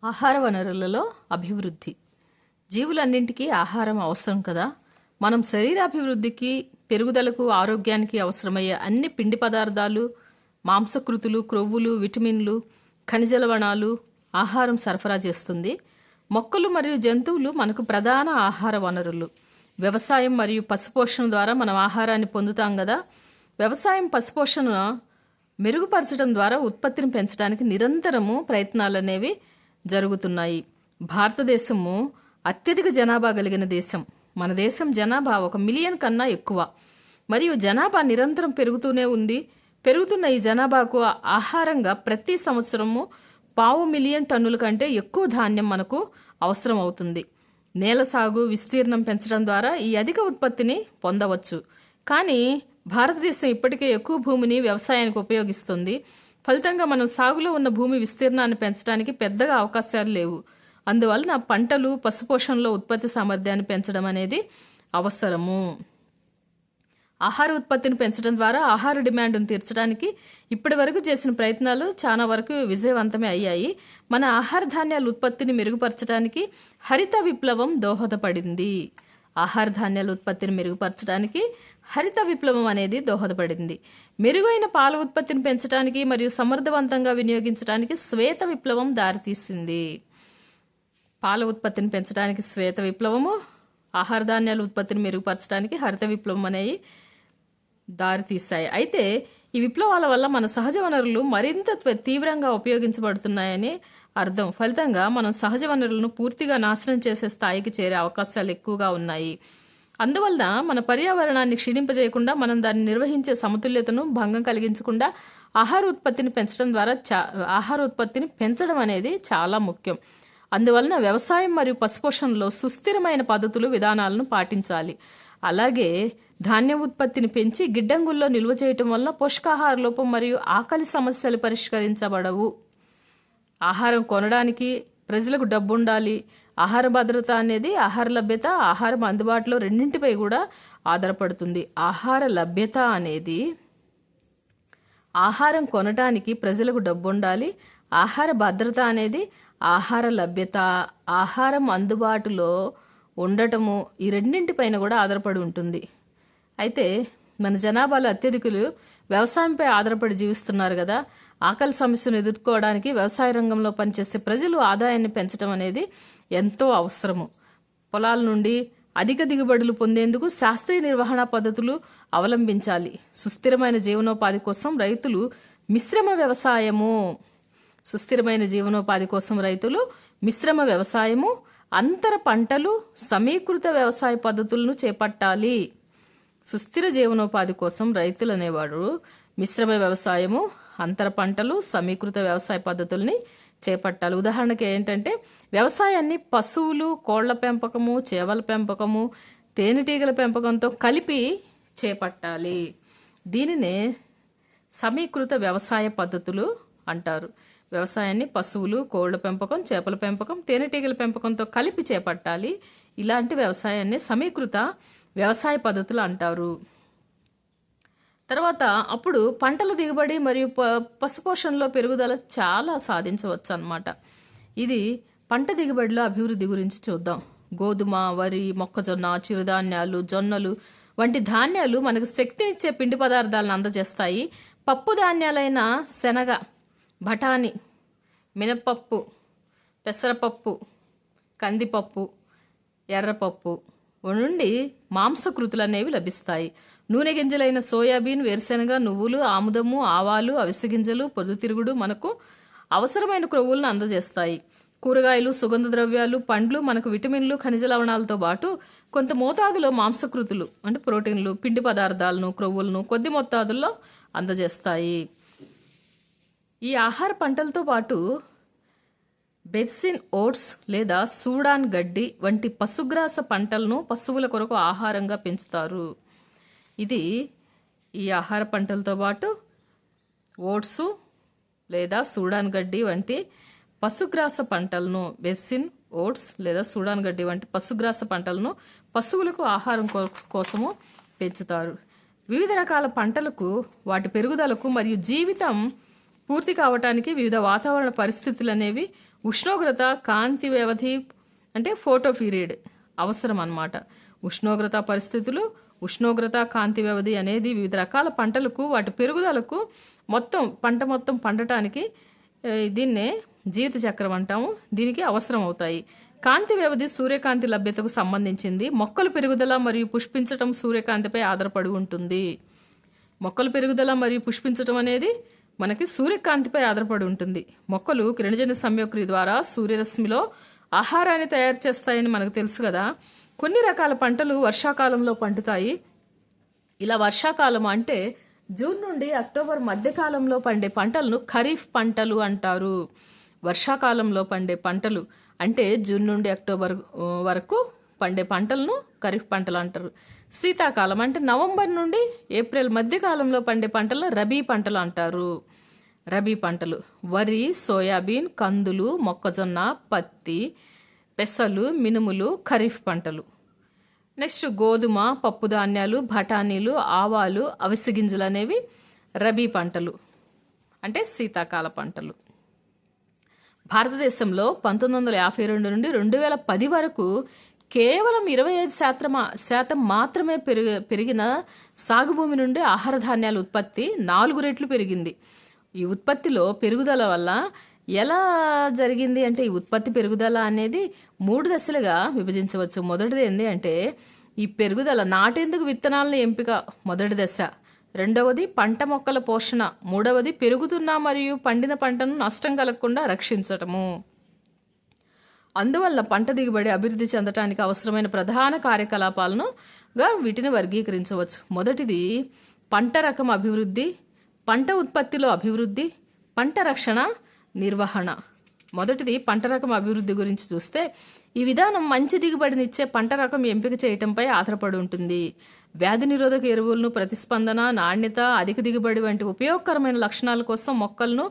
ఆహార వనరులలో అభివృద్ధి. జీవులన్నింటికీ ఆహారం అవసరం కదా. మనం శరీరాభివృద్ధికి, పెరుగుదలకు, ఆరోగ్యానికి అవసరమయ్యే అన్ని పిండి పదార్థాలు, మాంసకృతులు, క్రొవ్వులు, విటమిన్లు, ఖనిజ లవణాలు ఆహారం సరఫరా చేస్తుంది. మొక్కలు మరియు జంతువులు మనకు ప్రధాన ఆహార వనరులు. వ్యవసాయం మరియు పశుపోషణ ద్వారా మనం ఆహారాన్ని పొందుతాం కదా. వ్యవసాయం పశుపోషణ మెరుగుపరచడం ద్వారా ఉత్పత్తిని పెంచడానికి నిరంతరము ప్రయత్నాలు అనేవి జరుగుతున్నాయి. భారతదేశము అత్యధిక జనాభా కలిగిన దేశం. మన దేశం జనాభా 1 మిలియన్ కన్నా ఎక్కువ. మరియు జనాభా నిరంతరం పెరుగుతూనే ఉంది. పెరుగుతున్న ఈ జనాభాకు ఆహారంగా ప్రతి సంవత్సరము 500 మిలియన్ టన్నుల కంటే ఎక్కువ ధాన్యం మనకు అవసరం అవుతుంది. నేల సాగు విస్తీర్ణం పెంచడం ద్వారా ఈ అధిక ఉత్పత్తిని పొందవచ్చు. కానీ భారతదేశం ఇప్పటికే ఎక్కువ భూమిని వ్యవసాయానికి ఉపయోగిస్తుంది. ఫలితంగా మనం సాగులో ఉన్న భూమి విస్తీర్ణాన్ని పెంచడానికి పెద్దగా అవకాశాలు లేవు. అందువలన పంటలు, పశుపోషణలో ఉత్పత్తి సామర్థ్యాన్ని పెంచడం అనేది అవసరము. ఆహార ఉత్పత్తిని పెంచడం ద్వారా ఆహార డిమాండ్ను తీర్చడానికి ఇప్పటి వరకు చేసిన ప్రయత్నాలు చాలా వరకు విజయవంతమే అయ్యాయి. మన ఆహార ధాన్యాల ఉత్పత్తిని మెరుగుపరచడానికి హరిత విప్లవం దోహదపడింది. ఆహార ధాన్యాల ఉత్పత్తిని మెరుగుపరచడానికి హరిత విప్లవం అనేది దోహదపడింది. మెరుగైన పాల ఉత్పత్తిని పెంచడానికి మరియు సమర్థవంతంగా వినియోగించడానికి శ్వేత విప్లవం దారితీసింది. పాల ఉత్పత్తిని పెంచడానికి శ్వేత విప్లవము, ఆహార ధాన్యాల ఉత్పత్తిని మెరుగుపరచడానికి హరిత విప్లవం అనేవి దారితీశాయి. అయితే ఈ విప్లవాల వల్ల మన సహజ వనరులు మరింత తీవ్రంగా ఉపయోగించబడుతున్నాయని అర్థం. ఫలితంగా మనం సహజ వనరులను పూర్తిగా నాశనం చేసే స్థాయికి చేరే అవకాశాలు ఎక్కువగా ఉన్నాయి. అందువలన మన పర్యావరణాన్ని క్షీణింపజేయకుండా, మనం దాన్ని నిర్వహించే సమతుల్యతను భంగం కలిగించకుండా ఆహార ఉత్పత్తిని పెంచడం ద్వారా ఆహార ఉత్పత్తిని పెంచడం అనేది చాలా ముఖ్యం. అందువలన వ్యవసాయం మరియు పశుపోషణలో సుస్థిరమైన పద్ధతులు, విధానాలను పాటించాలి. అలాగే ధాన్యం ఉత్పత్తిని పెంచి గిడ్డంగుల్లో నిల్వ చేయటం వలన పోషకాహార లోపం మరియు ఆకలి సమస్యలు పరిష్కరించబడవు. ఆహారం కొనడానికి ప్రజలకు డబ్బు ఉండాలి. ఆహార భద్రత అనేది ఆహార లభ్యత, ఆహారం అందుబాటులో రెండింటిపై కూడా ఆధారపడుతుంది. ఆహార లభ్యత అనేది ఆహారం కొనడానికి ప్రజలకు డబ్బు ఉండాలి. ఆహార భద్రత అనేది ఆహార లభ్యత, ఆహారం అందుబాటులో ఉండటము, ఈ రెండింటిపైన కూడా ఆధారపడి ఉంటుంది. అయితే మన జనాభాలో అత్యధికులు వ్యవసాయంపై ఆధారపడి జీవిస్తున్నారు కదా. ఆకలి సమస్యను ఎదుర్కోవడానికి వ్యవసాయ రంగంలో పనిచేసే ప్రజలు ఆదాయాన్ని పెంచడం అనేది ఎంతో అవసరము. పొలాల నుండి అధిక దిగుబడులు పొందేందుకు శాస్త్రీయ నిర్వహణ పద్ధతులు అవలంబించాలి. సుస్థిరమైన జీవనోపాధి కోసం రైతులు మిశ్రమ వ్యవసాయము, అంతర పంటలు, సమీకృత వ్యవసాయ పద్ధతులను చేపట్టాలి. సుస్థిర జీవనోపాధి కోసం రైతులు అనేవాడు మిశ్రమ వ్యవసాయము, అంతర పంటలు, సమీకృత వ్యవసాయ పద్ధతుల్ని చేపట్టాలి. ఉదాహరణకి ఏంటంటే వ్యవసాయాన్ని పశువులు, కోళ్ల పెంపకము, చేపల పెంపకము, తేనెటీగల పెంపకంతో కలిపి చేపట్టాలి. దీనినే సమీకృత వ్యవసాయ పద్ధతులు అంటారు. వ్యవసాయాన్ని పశువులు, కోళ్ల పెంపకం, చేపల పెంపకం, తేనెటీగల పెంపకంతో కలిపి చేపట్టాలి. ఇలాంటి వ్యవసాయాన్ని సమీకృత వ్యవసాయ పద్ధతులు అంటారు. తర్వాత అప్పుడు పంటల దిగుబడి మరియు పశుపోషణలో పెరుగుదల చాలా సాధించవచ్చు అన్నమాట. ఇది పంట దిగుబడిలో అభివృద్ధి గురించి చూద్దాం. గోధుమ, వరి, మొక్కజొన్న, చిరుధాన్యాలు, జొన్నలు వంటి ధాన్యాలు మనకు శక్తినిచ్చే పిండి పదార్థాలను అందజేస్తాయి. పప్పు ధాన్యాలైన శనగ, బఠానీ, మినపప్పు, పెసరపప్పు, కందిపప్పు, ఎర్రపప్పు నుండి మాంసకృతులు అనేవి లభిస్తాయి. నూనె గింజలైన సోయాబీన్, వేరుశెనగ, నువ్వులు, ఆముదము, ఆవాలు, అవిసె గింజలు, పొద్దుతిరుగుడు మనకు అవసరమైన క్రొవ్వులను అందజేస్తాయి. కూరగాయలు, సుగంధ ద్రవ్యాలు, పండ్లు మనకు విటమిన్లు, ఖనిజ లవణాలతో పాటు కొంత మోతాదులో మాంసకృతులు అంటే ప్రోటీన్లు, పిండి పదార్థాలను, క్రొవ్వులను కొద్ది మోతాదుల్లో అందజేస్తాయి. ఈ ఆహార పంటలతో పాటు బెర్సిన్ ఓట్స్ లేదా సూడాన్ గడ్డి వంటి పశుగ్రాస పంటలను పశువుల కొరకు ఆహారంగా పెంచుతారు. ఇది ఈ ఆహార పంటలతో పాటు ఓట్స్ లేదా సూడాన్ గడ్డి వంటి పశుగ్రాస పంటలను, బెర్సిన్ ఓట్స్ లేదా సూడాన్ గడ్డి వంటి పశుగ్రాస పంటలను పశువులకు ఆహారం కోసము పెంచుతారు. వివిధ రకాల పంటలకు, వాటి పెరుగుదలకు మరియు జీవితం పూర్తి కావటానికి వివిధ వాతావరణ పరిస్థితులు అనేవి ఉష్ణోగ్రత, కాంతి వ్యవధి అంటే ఫోటో పీరియడ్ అవసరం అన్నమాట. ఉష్ణోగ్రత పరిస్థితులు, ఉష్ణోగ్రత, కాంతి వ్యవధి అనేది వివిధ రకాల పంటలకు వాటి పెరుగుదలకు పంట మొత్తం పండటానికి దీన్నే జీవిత చక్రం అంటాము. దీనికి అవసరం అవుతాయి. కాంతి వ్యవధి సూర్యకాంతి లభ్యతకు సంబంధించింది. మొక్కలు పెరుగుదల మరియు పుష్పించటం సూర్యకాంతిపై ఆధారపడి ఉంటుంది. మొక్కలు పెరుగుదల మరియు పుష్పించటం అనేది మనకి సూర్యకాంతిపై ఆధారపడి ఉంటుంది. మొక్కలు కిరణజన్య సంయోక్రియ ద్వారా సూర్యరశ్మిలో ఆహారాన్ని తయారు చేస్తాయని మనకు తెలుసు కదా. కొన్ని రకాల పంటలు వర్షాకాలంలో పండుతాయి. ఇలా వర్షాకాలం అంటే జూన్ నుండి అక్టోబర్ మధ్యకాలంలో పండే పంటలను ఖరీఫ్ పంటలు అంటారు. వర్షాకాలంలో పండే పంటలు అంటే జూన్ నుండి అక్టోబర్ వరకు పండే పంటలను ఖరీఫ్ పంటలు అంటారు. శీతాకాలం అంటే నవంబర్ నుండి ఏప్రిల్ మధ్యకాలంలో పండే పంటలను రబీ పంటలు అంటారు. రబీ పంటలు వరి, సోయాబీన్, కందులు, మొక్కజొన్న, పత్తి, పెసలు, మినుములు ఖరీఫ్ పంటలు. నెక్స్ట్ గోధుమ, పప్పు ధాన్యాలు, బఠానీలు, ఆవాలు, అవిసె గింజలు అనేవి రబీ పంటలు అంటే శీతాకాల పంటలు. భారతదేశంలో 1952 నుండి 2010 వరకు కేవలం 25% మాత్రమే పెరిగిన సాగు భూమి నుండి ఆహార ధాన్యాల ఉత్పత్తి 4 రెట్లు పెరిగింది. ఈ ఉత్పత్తిలో పెరుగుదల వల్ల ఎలా జరిగింది అంటే ఈ ఉత్పత్తి పెరుగుదల అనేది 3 దశలుగా విభజించవచ్చు. మొదటిది ఏంటి అంటే ఈ పెరుగుదల నాటేందుకు విత్తనాలను ఎంపిక మొదటి దశ. రెండవది పంట మొక్కల పోషణ. మూడవది పెరుగుతున్న మరియు పండిన పంటను నష్టం కలగకుండా రక్షించటము. అందువల్ల పంట దిగుబడి అభివృద్ధి చెందడానికి అవసరమైన ప్రధాన కార్యకలాపాలనుగా వీటిని వర్గీకరించవచ్చు. మొదటిది పంట రకం అభివృద్ధి, పంట ఉత్పత్తిలో అభివృద్ధి, పంట రక్షణ, నిర్వహణ. మొదటిది పంట రకం అభివృద్ధి గురించి చూస్తే ఈ విధానం మంచి దిగుబడినిచ్చే పంట రకం ఎంపిక చేయటంపై ఆధారపడి ఉంటుంది. వ్యాధి నిరోధక ఎరువులను, ప్రతిస్పందన, నాణ్యత, అధిక దిగుబడి వంటి ఉపయోగకరమైన లక్షణాల కోసం మొక్కలను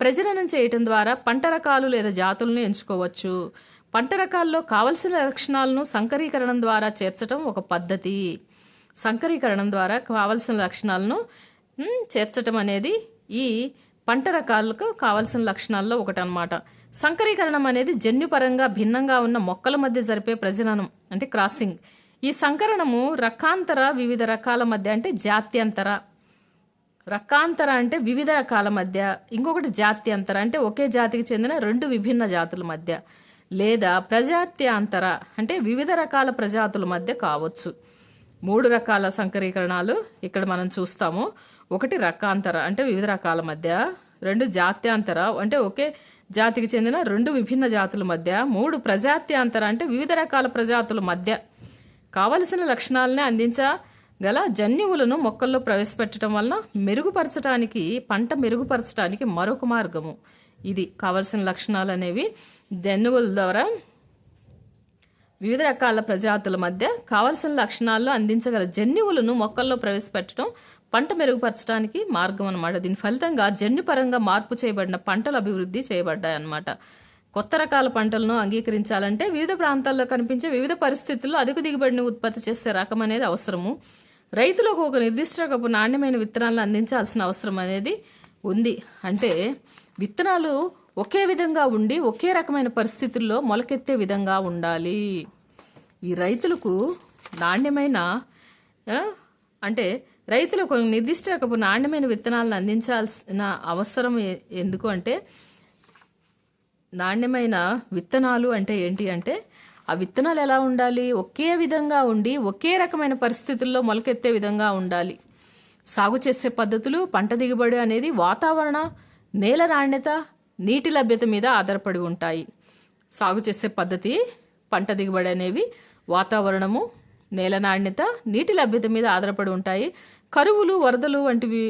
ప్రజననం చేయటం ద్వారా పంట రకాలు లేదా జాతులను ఎంచుకోవచ్చు. పంట రకాల్లో కావలసిన లక్షణాలను సంకరీకరణం ద్వారా చేర్చడం ఒక పద్ధతి. సంకరీకరణం ద్వారా కావలసిన లక్షణాలను చేర్చటం అనేది ఈ పంట రకాలకు కావలసిన లక్షణాల్లో ఒకటి అన్నమాట. సంకరీకరణం అనేది జన్యుపరంగా భిన్నంగా ఉన్న మొక్కల మధ్య జరిపే ప్రజననం అంటే క్రాసింగ్. ఈ సంకరణము రకాంతర వివిధ రకాల మధ్య అంటే జాత్యంతర. రకాంతర అంటే వివిధ రకాల మధ్య, ఇంకొకటి జాత్యంతర అంటే ఒకే జాతికి చెందిన 2 విభిన్న జాతుల మధ్య, లేదా ప్రజాత్యాంతర అంటే వివిధ రకాల ప్రజాతుల మధ్య కావచ్చు. 3 రకాల సంకరీకరణాలు ఇక్కడ మనం చూస్తాము. ఒకటి రకాంతర అంటే వివిధ రకాల మధ్య, 2 జాత్యాంతర అంటే ఒకే జాతికి చెందిన 2 విభిన్న జాతుల మధ్య, 3 ప్రజాత్యాంతర అంటే వివిధ రకాల ప్రజాతుల మధ్య కావలసిన లక్షణాలనే అందించగల జన్యువులను మొక్కల్లో ప్రవేశపెట్టడం వలన పంట మెరుగుపరచడానికి మరొక మార్గము. ఇది కావలసిన లక్షణాలు అనేవి జన్యువుల ద్వారా వివిధ రకాల ప్రజాతుల మధ్య కావలసిన లక్షణాలను అందించగల జన్యువులను మొక్కల్లో ప్రవేశపెట్టడం పంట మెరుగుపరచడానికి మార్గం అన్నమాట. దీని ఫలితంగా జన్యుపరంగా మార్పు చేయబడిన పంటలు అభివృద్ధి చేయబడ్డాయి అన్నమాట. కొత్త రకాల పంటలను అంగీకరించాలంటే వివిధ ప్రాంతాల్లో కనిపించే వివిధ పరిస్థితుల్లో అధిక దిగుబడిని ఉత్పత్తి చేసే రకం అనేది అవసరము. రైతులకు ఒక నిర్దిష్ట రకపు నాణ్యమైన విత్తనాలను అందించాల్సిన అవసరం అనేది ఉంది. అంటే విత్తనాలు ఒకే విధంగా ఉండి ఒకే రకమైన పరిస్థితుల్లో మొలకెత్తే విధంగా ఉండాలి. ఈ రైతులకు నాణ్యమైన అంటే రైతులకు నిర్దిష్ట రకపు నాణ్యమైన విత్తనాలను అందించాల్సిన అవసరం ఎందుకు అంటే నాణ్యమైన విత్తనాలు అంటే ఏంటి అంటే ఆ విత్తనాలు ఎలా ఉండాలి, ఒకే విధంగా ఉండి ఒకే రకమైన పరిస్థితుల్లో మొలకెత్తే విధంగా ఉండాలి. సాగు చేసే పద్ధతులు పంట దిగుబడి అనేది వాతావరణ, నేల నాణ్యత, నీటి లభ్యత మీద ఆధారపడి ఉంటాయి. సాగు చేసే పద్ధతి, పంట దిగుబడి అనేవి వాతావరణము, నేల నాణ్యత, నీటి లభ్యత మీద ఆధారపడి ఉంటాయి. కరువులు, వరదలు వంటివి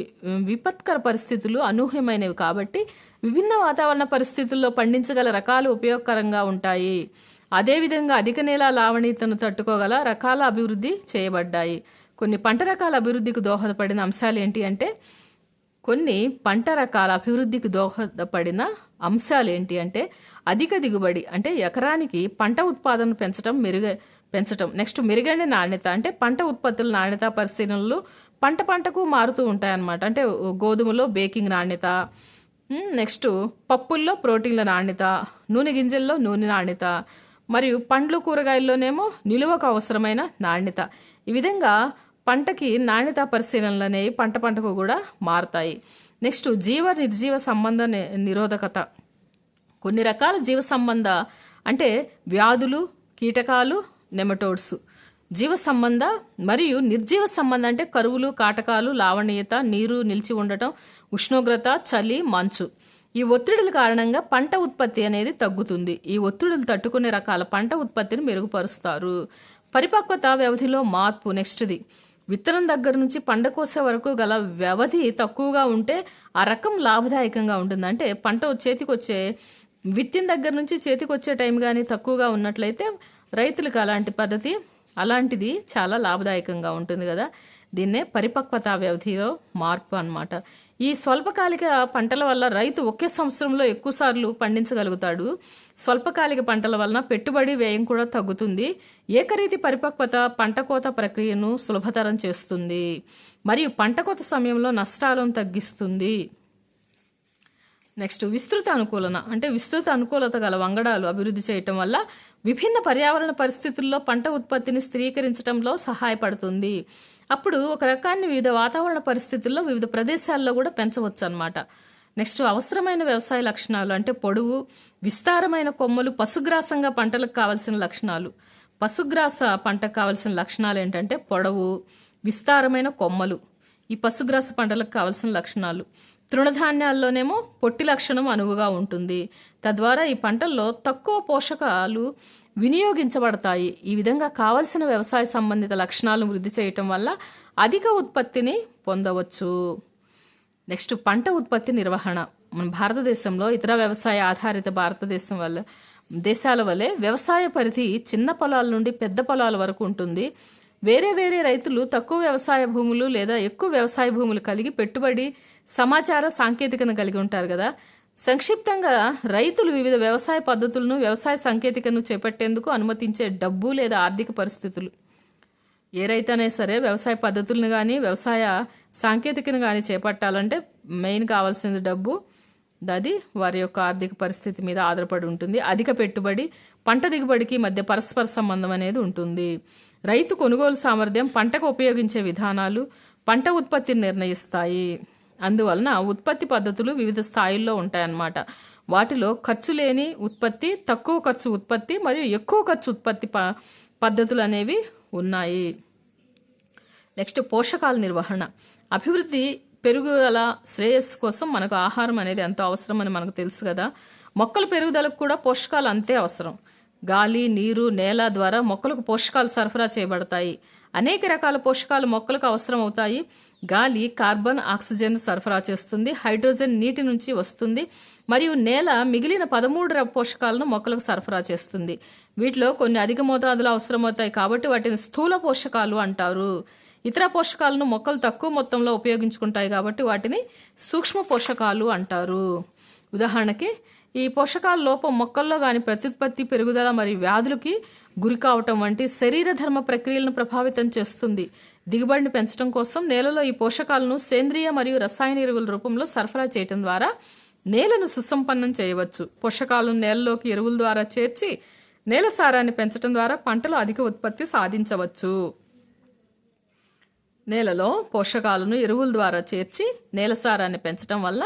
విపత్కర పరిస్థితులు అనూహ్యమైనవి కాబట్టి విభిన్న వాతావరణ పరిస్థితుల్లో పండించగల రకాలు ఉపయోగకరంగా ఉంటాయి. అదేవిధంగా అధిక నేల లావణీయతను తట్టుకోగల రకాల అభివృద్ధి చేయబడ్డాయి. కొన్ని పంట రకాల అభివృద్ధికి దోహదపడిన అంశాలు ఏంటి అంటే అధిక దిగుబడి అంటే ఎకరానికి పంట ఉత్పాదన పెంచటం. నెక్స్ట్ మెరుగైన నాణ్యత అంటే పంట ఉత్పత్తుల నాణ్యత పరిశీలనలు పంటకు మారుతూ ఉంటాయన్నమాట. అంటే గోధుమలో బేకింగ్ నాణ్యత, నెక్స్ట్ పప్పుల్లో ప్రోటీన్ల నాణ్యత, నూనె గింజల్లో నూనె నాణ్యత, మరియు పండ్లు కూరగాయల్లోనేమో నిలువకు అవసరమైన నాణ్యత. ఈ విధంగా పంటకి నాణ్యత పరిశీలనలు అనేవి పంటకు కూడా మారతాయి. నెక్స్ట్ జీవ నిర్జీవ సంబంధ నిరోధకత. కొన్ని రకాల జీవ సంబంధ అంటే వ్యాధులు, కీటకాలు, నెమటోడ్స్ జీవ సంబంధ, మరియు నిర్జీవ సంబంధం అంటే కరువులు, కాటకాలు, లావణీయత, నీరు నిలిచి ఉండటం, ఉష్ణోగ్రత, చలి, మంచు. ఈ ఒత్తిడుల కారణంగా పంట ఉత్పత్తి అనేది తగ్గుతుంది. ఈ ఒత్తిడులు తట్టుకునే రకాల పంట ఉత్పత్తిని మెరుగుపరుస్తారు. పరిపక్వత వ్యవధిలో మార్పు. నెక్స్ట్ది విత్తనం దగ్గర నుంచి పంట కోసే వరకు గల వ్యవధి తక్కువగా ఉంటే ఆ రకం లాభదాయకంగా ఉంటుంది. అంటే పంట చేతికొచ్చే విత్తిన దగ్గర నుంచి చేతికొచ్చే టైం కానీ తక్కువగా ఉన్నట్లయితే రైతులకు అలాంటిది చాలా లాభదాయకంగా ఉంటుంది కదా. దీన్నే పరిపక్వత వ్యవధిలో మార్పు అన్నమాట. ఈ స్వల్పకాలిక పంటల వల్ల రైతు ఒకే సంవత్సరంలో ఎక్కువసార్లు పండించగలుగుతాడు. స్వల్పకాలిక పంటల వలన పెట్టుబడి వ్యయం కూడా తగ్గుతుంది. ఏకరీతి పరిపక్వత పంట కోత ప్రక్రియను సులభతరం చేస్తుంది మరియు పంట కోత సమయంలో నష్టాలను తగ్గిస్తుంది. నెక్స్ట్ విస్తృత అనుకూలన అంటే విస్తృత అనుకూలత గల వంగడాలు అభివృద్ధి చేయటం వల్ల విభిన్న పర్యావరణ పరిస్థితుల్లో పంట ఉత్పత్తిని స్థిరీకరించడంలో సహాయపడుతుంది. అప్పుడు ఒక రకాన్ని వివిధ వాతావరణ పరిస్థితుల్లో వివిధ ప్రదేశాల్లో కూడా పెంచవచ్చు అన్నమాట. నెక్స్ట్ అవసరమైన వ్యవసాయ లక్షణాలు అంటే పొడవు, విస్తారమైన కొమ్మలు, పశుగ్రాసంగా పంటలకు కావాల్సిన లక్షణాలు. పశుగ్రాస పంటకు కావాల్సిన లక్షణాలు ఏంటంటే పొడవు, విస్తారమైన కొమ్మలు. ఈ పశుగ్రాస పంటలకు కావాల్సిన లక్షణాలు. తృణధాన్యాల్లోనేమో పొట్టి లక్షణం అనువుగా ఉంటుంది. తద్వారా ఈ పంటల్లో తక్కువ పోషకాలు వినియోగించబడతాయి. ఈ విధంగా కావలసిన వ్యవసాయ సంబంధిత లక్షణాలను వృద్ధి చేయటం వల్ల అధిక ఉత్పత్తిని పొందవచ్చు. నెక్స్ట్ పంట ఉత్పత్తి నిర్వహణ. మన భారతదేశంలో ఇతర వ్యవసాయ ఆధారిత దేశాల వలె వ్యవసాయ పరిధి చిన్న పొలాల నుండి పెద్ద పొలాల వరకు ఉంటుంది. వేరే వేరే రైతులు తక్కువ వ్యవసాయ భూములు లేదా ఎక్కువ వ్యవసాయ భూములు కలిగి పెట్టుబడి, సమాచార, సాంకేతికను కలిగి ఉంటారు కదా. సంక్షిప్తంగా రైతులు వివిధ వ్యవసాయ పద్ధతులను, వ్యవసాయ సాంకేతికను చేపట్టేందుకు అనుమతించే డబ్బు లేదా ఆర్థిక పరిస్థితులు. ఏ రైతైనా సరే వ్యవసాయ పద్ధతులను కానీ వ్యవసాయ సాంకేతికను కానీ చేపట్టాలంటే మెయిన్ కావాల్సింది డబ్బు. అది వారి యొక్క ఆర్థిక పరిస్థితి మీద ఆధారపడి ఉంటుంది. అధిక పెట్టుబడి, పంట దిగుబడికి మధ్య పరస్పర సంబంధం అనేది ఉంటుంది. రైతు కొనుగోలు సామర్థ్యం, పంటకు ఉపయోగించే విధానాలు పంట ఉత్పత్తిని నిర్ణయిస్తాయి. అందువలన ఉత్పత్తి పద్ధతులు వివిధ స్థాయిల్లో ఉంటాయన్నమాట. వాటిలో ఖర్చు లేని ఉత్పత్తి, తక్కువ ఖర్చు ఉత్పత్తి మరియు ఎక్కువ ఖర్చు ఉత్పత్తి పద్ధతులు అనేవి ఉన్నాయి. నెక్స్ట్ పోషకాల నిర్వహణ. అభివృద్ధి, పెరుగుదల, శ్రేయస్సు కోసం మనకు ఆహారం అనేది ఎంతో అవసరం అని మనకు తెలుసు కదా. మొక్కల పెరుగుదలకు కూడా పోషకాలు అంతే అవసరం. గాలి, నీరు, నేల ద్వారా మొక్కలకు పోషకాలు సరఫరా చేయబడతాయి. అనేక రకాల పోషకాలు మొక్కలకు అవసరం అవుతాయి. గాలి కార్బన్, ఆక్సిజన్ సరఫరా చేస్తుంది. హైడ్రోజన్ నీటి నుంచి వస్తుంది. మరియు నేల మిగిలిన 13 పోషకాలను మొక్కలకు సరఫరా చేస్తుంది. వీటిలో కొన్ని అధిక మోతాదులో అవసరమవుతాయి కాబట్టి వాటిని స్థూల పోషకాలు అంటారు. ఇతర పోషకాలను మొక్కలు తక్కువ మొత్తంలో ఉపయోగించుకుంటాయి కాబట్టి వాటిని సూక్ష్మ పోషకాలు అంటారు. ఉదాహరణకి ఈ పోషకాల లోపం మొక్కల్లో కానీ ప్రత్యుత్పత్తి, పెరుగుదల మరియు వ్యాధులకి గురి కావటం వంటి శరీర ధర్మ ప్రక్రియలను ప్రభావితం చేస్తుంది. దిగుబడిని పెంచడం కోసం నేలలో ఈ పోషకాలను సేంద్రియ మరియు రసాయన ఎరువుల రూపంలో సరఫరా చేయటం ద్వారా నేలను సుసంపన్నం చేయవచ్చు. పోషకాలను నేలలోకి ఎరువుల ద్వారా చేర్చి నేల సారాన్ని పెంచడం ద్వారా పంటలు అధిక ఉత్పత్తి సాధించవచ్చు. నేలలో పోషకాలను ఎరువుల ద్వారా చేర్చి నేల సారాన్ని పెంచడం వల్ల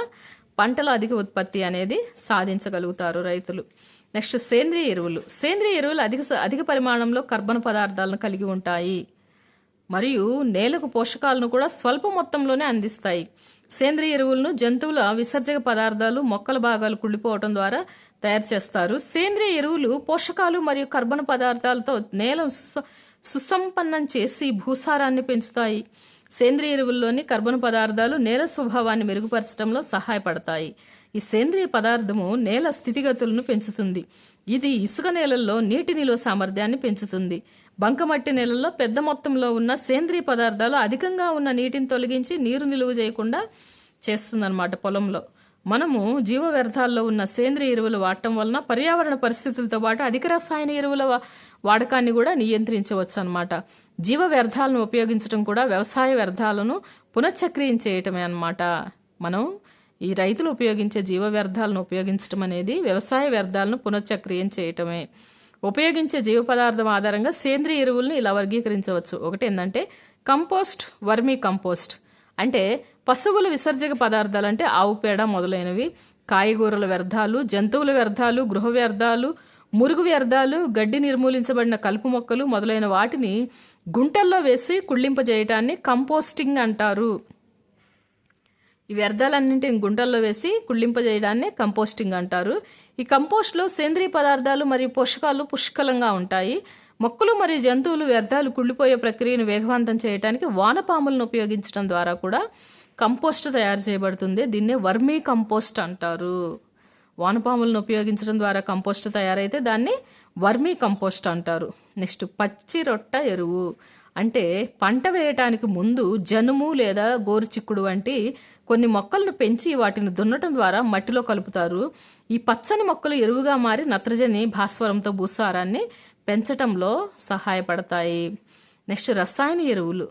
పంటల అధిక ఉత్పత్తి అనేది సాధించగలుగుతారు రైతులు. నెక్స్ట్ సేంద్రియ ఎరువులు. సేంద్రియ ఎరువులు అధిక పరిమాణంలో కర్బన పదార్థాలను కలిగి ఉంటాయి మరియు నేలకు పోషకాలను కూడా స్వల్ప మొత్తంలోనే అందిస్తాయి. సేంద్రియ ఎరువులను జంతువుల విసర్జక పదార్థాలు, మొక్కల భాగాలు కుళ్ళిపోవటం ద్వారా తయారు చేస్తారు. సేంద్రియ ఎరువులు పోషకాలు మరియు కర్బన పదార్థాలతో నేలను సుసంపన్నం చేసి భూసారాన్ని పెంచుతాయి. సేంద్రియ ఎరువుల్లోని కర్బన పదార్థాలు నేల స్వభావాన్ని మెరుగుపరచడంలో సహాయపడతాయి. ఈ సేంద్రియ పదార్థము నేల స్థితిగతులను పెంచుతుంది. ఇది ఇసుక నేలల్లో నీటి నిల్వ సామర్థ్యాన్ని పెంచుతుంది. బంకమట్టి నేలల్లో పెద్ద మొత్తంలో ఉన్న సేంద్రియ పదార్థాలు అధికంగా ఉన్న నీటిని తొలగించి నీరు నిలువ చేయకుండా చేస్తుందన్నమాట. పొలంలో మనము జీవ వ్యర్థాల్లో ఉన్న సేంద్రియ ఎరువులు వాడటం వలన పర్యావరణ పరిస్థితులతో పాటు అధిక రసాయన ఎరువుల వాడకాన్ని కూడా నియంత్రించవచ్చు అన్నమాట. జీవ వ్యర్థాలను ఉపయోగించడం కూడా వ్యవసాయ వ్యర్థాలను పునశ్చక్రియం చేయటమే అన్నమాట. మనం ఈ రైతులు ఉపయోగించే జీవ వ్యర్థాలను ఉపయోగించడం అనేది వ్యవసాయ వ్యర్థాలను పునశ్చక్రియం చేయటమే. ఉపయోగించే జీవ పదార్థం ఆధారంగా సేంద్రియ ఎరువులను ఇలా వర్గీకరించవచ్చు. ఒకటి ఏంటంటే కంపోస్ట్, వర్మీ కంపోస్ట్. అంటే పశువుల విసర్జక పదార్థాలు, అంటే ఆవు పేడ మొదలైనవి, కాయగూరల వ్యర్థాలు, జంతువుల వ్యర్థాలు, గృహ వ్యర్థాలు, మురుగు వ్యర్థాలు, గడ్డి నిర్మూలించబడిన కలుపు మొక్కలు మొదలైన వాటిని గుంటల్లో వేసి కుళ్ళింపజేయటాన్ని కంపోస్టింగ్ అంటారు. ఈ వ్యర్థాలన్నింటిని గుంటల్లో వేసి కుళ్ళింపజేయడాన్ని కంపోస్టింగ్ అంటారు. ఈ కంపోస్ట్లో సేంద్రియ పదార్థాలు మరియు పోషకాలు పుష్కలంగా ఉంటాయి. మొక్కలు మరియు జంతువులు వ్యర్థాలు కుళ్ళిపోయే ప్రక్రియను వేగవంతం చేయడానికి వానపాములను ఉపయోగించడం ద్వారా కూడా కంపోస్ట్ తయారు చేయబడుతుంది. దీన్నే వర్మీ కంపోస్ట్ అంటారు. వానపాములను ఉపయోగించడం ద్వారా కంపోస్ట్ తయారైతే దాన్ని వర్మీ కంపోస్ట్ అంటారు. నెక్స్ట్ పచ్చి రొట్ట ఎరువు. అంటే పంట వేయటానికి ముందు జనుము లేదా గోరుచిక్కుడు వంటి కొన్ని మొక్కలను పెంచి వాటిని దున్నటం ద్వారా మట్టిలో కలుపుతారు. ఈ పచ్చని మొక్కలు ఎరువుగా మారి నత్రజని, భాస్వరంతో భూసారాన్ని పెంచటంలో సహాయపడతాయి. నెక్స్ట్ రసాయన ఎరువులు.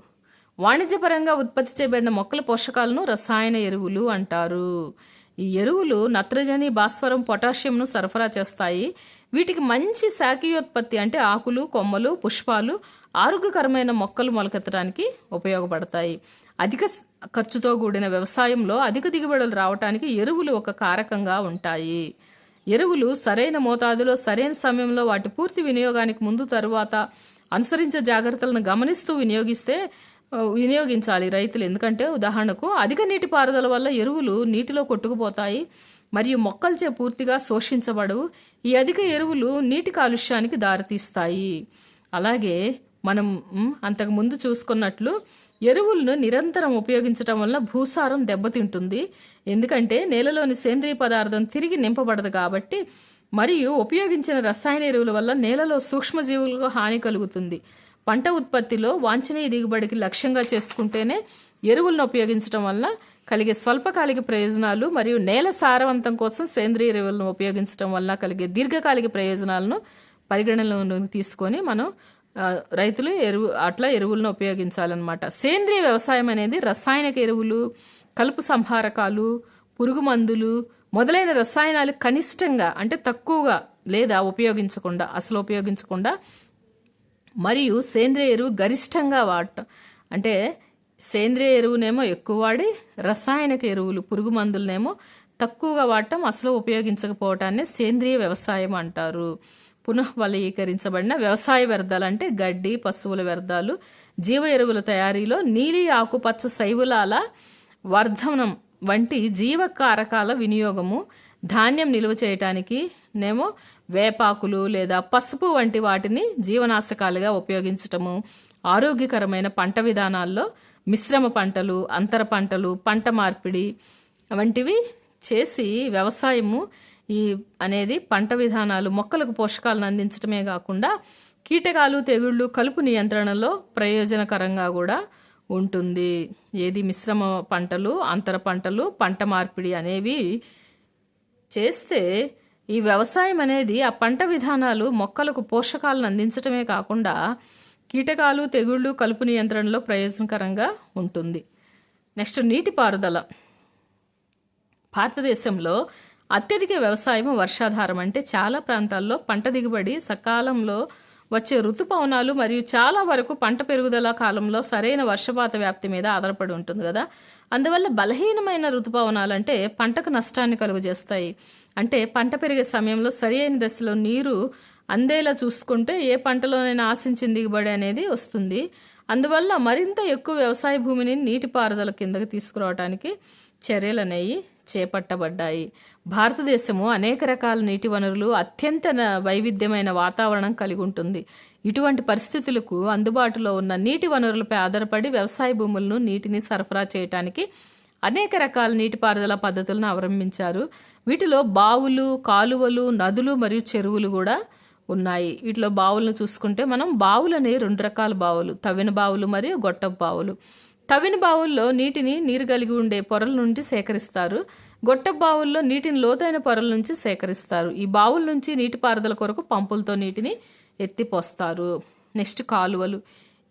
వాణిజ్యపరంగా ఉత్పత్తి చేయబడిన మొక్కల పోషకాలను రసాయన ఎరువులు అంటారు. ఈ ఎరువులు నత్రజని, భాస్వరం, పొటాషియంను సరఫరా చేస్తాయి. వీటికి మంచి శాఖీయోత్పత్తి, అంటే ఆకులు, కొమ్మలు, పుష్పాలు, ఆరోగ్యకరమైన మొక్కలు మొలకెత్తడానికి ఉపయోగపడతాయి. అధిక ఖర్చుతో కూడిన వ్యవసాయంలో అధిక దిగుబడులు రావడానికి ఎరువులు ఒక కారకంగా ఉంటాయి. ఎరువులు సరైన మోతాదులో, సరైన సమయంలో, వాటి పూర్తి వినియోగానికి ముందు తరువాత అనుసరించే జాగ్రత్తలను గమనిస్తూ వినియోగించాలి రైతులు. ఎందుకంటే ఉదాహరణకు అధిక నీటి పారుదల వల్ల ఎరువులు నీటిలో కొట్టుకుపోతాయి మరియు మొక్కలచే పూర్తిగా శోషించబడవు. ఈ అధిక ఎరువులు నీటి కాలుష్యానికి దారితీస్తాయి. అలాగే మనం అంతకుముందు చూసుకున్నట్లు ఎరువులను నిరంతరం ఉపయోగించడం వల్ల భూసారం దెబ్బతింటుంది. ఎందుకంటే నేలలోని సేంద్రియ పదార్థం తిరిగి నింపబడదు కాబట్టి. మరియు ఉపయోగించిన రసాయన ఎరువుల వల్ల నేలలో సూక్ష్మజీవులకు హాని కలుగుతుంది. పంట ఉత్పత్తిలో వాంఛనీయ దిగుబడికి లక్ష్యంగా చేసుకుంటేనే ఎరువులను ఉపయోగించడం వల్ల కలిగే స్వల్పకాలిక ప్రయోజనాలు మరియు నేల సారవంతం కోసం సేంద్రియ ఎరువులను ఉపయోగించడం వల్ల కలిగే దీర్ఘకాలిక ప్రయోజనాలను పరిగణనలోకి తీసుకొని మనం రైతులు ఎరువులను ఉపయోగించాలన్నమాట. సేంద్రియ వ్యవసాయం అనేది రసాయనిక ఎరువులు, కలుపు సంహారకాలు, పురుగు మందులు మొదలైన రసాయనాలు కనిష్టంగా, అంటే తక్కువగా లేదా అసలు ఉపయోగించకుండా మరియు సేంద్రియ ఎరువు గరిష్టంగా వాడటం. అంటే సేంద్రియ ఎరువునేమో ఎక్కువ వాడి రసాయనిక ఎరువులు, పురుగు మందులనేమో తక్కువగా వాడటం, అసలు ఉపయోగించకపోవటాన్ని సేంద్రియ వ్యవసాయం అంటారు. పునఃవలీకరించబడిన వ్యవసాయ వ్యర్థాలు అంటే గడ్డి, పశువుల వ్యర్థాలు, జీవ ఎరువుల తయారీలో నీలి ఆకుపచ్చ శైవులాల వర్ధనం వంటి జీవకారకాల వినియోగము, ధాన్యం నిల్వ చేయటానికి వేపాకులు లేదా పసుపు వంటి వాటిని జీవనాశకాలుగా ఉపయోగించటము, ఆరోగ్యకరమైన పంట విధానాల్లో మిశ్రమ పంటలు, అంతర పంటలు, పంట మార్పిడి వంటివి చేసి వ్యవసాయము అనేది పంట విధానాలు మొక్కలకు పోషకాలను అందించడమే కాకుండా కీటకాలు, తెగుళ్ళు, కలుపు నియంత్రణలో ప్రయోజనకరంగా కూడా ఉంటుంది. మిశ్రమ పంటలు, అంతర పంటలు, పంట మార్పిడి అనేవి చేస్తే ఈ వ్యవసాయం అనేది ఆ పంట విధానాలు మొక్కలకు పోషకాలను అందించడమే కాకుండా కీటకాలు, తెగుళ్ళు, కలుపు నియంత్రణలో ప్రయోజనకరంగా ఉంటుంది. నెక్స్ట్ నీటిపారుదల. భారతదేశంలో అత్యధిక వ్యవసాయం వర్షాధారం. అంటే చాలా ప్రాంతాల్లో పంట దిగుబడి సకాలంలో వచ్చే ఋతుపవనాలు మరియు చాలా వరకు పంట పెరుగుదల కాలంలో సరైన వర్షపాత వ్యాప్తి మీద ఆధారపడి ఉంటుంది కదా. అందువల్ల బలహీనమైన ఋతుపవనాలు అంటే పంటకు నష్టాన్ని కలుగజేస్తాయి. అంటే పంట పెరిగే సమయంలో సరి అయిన దశలో నీరు అందేలా చూసుకుంటే ఏ పంటలోనైనా ఆశించిన దిగుబడి అనేది వస్తుంది. అందువల్ల మరింత ఎక్కువ వ్యవసాయ భూమిని నీటిపారుదల కిందకి తీసుకురావడానికి చర్యలు అనేవి చేపట్టబడ్డాయి. భారతదేశము అనేక రకాల నీటి వనరులు, అత్యంత వైవిధ్యమైన వాతావరణం కలిగి ఉంటుంది. ఇటువంటి పరిస్థితులకు అందుబాటులో ఉన్న నీటి వనరులపై ఆధారపడి వ్యవసాయ భూములను నీటిని సరఫరా చేయడానికి అనేక రకాల నీటిపారుదల పద్ధతులను అవలంబించారు. వీటిలో బావులు, కాలువలు, నదులు మరియు చెరువులు కూడా ఉన్నాయి. వీటిలో బావులను చూసుకుంటే మనం బావులని 2 రకాల బావులు, తవ్విన బావులు మరియు గొట్టపు బావులు. తవ్విన బావుల్లో నీరు కలిగి ఉండే పొరల నుండి సేకరిస్తారు. గొట్టపు బావుల్లో నీటిని లోతైన పొరల నుంచి సేకరిస్తారు. ఈ బావుల నుంచి నీటిపారుదల కొరకు పంపులతో నీటిని ఎత్తిపోస్తారు. నెక్స్ట్ కాలువలు.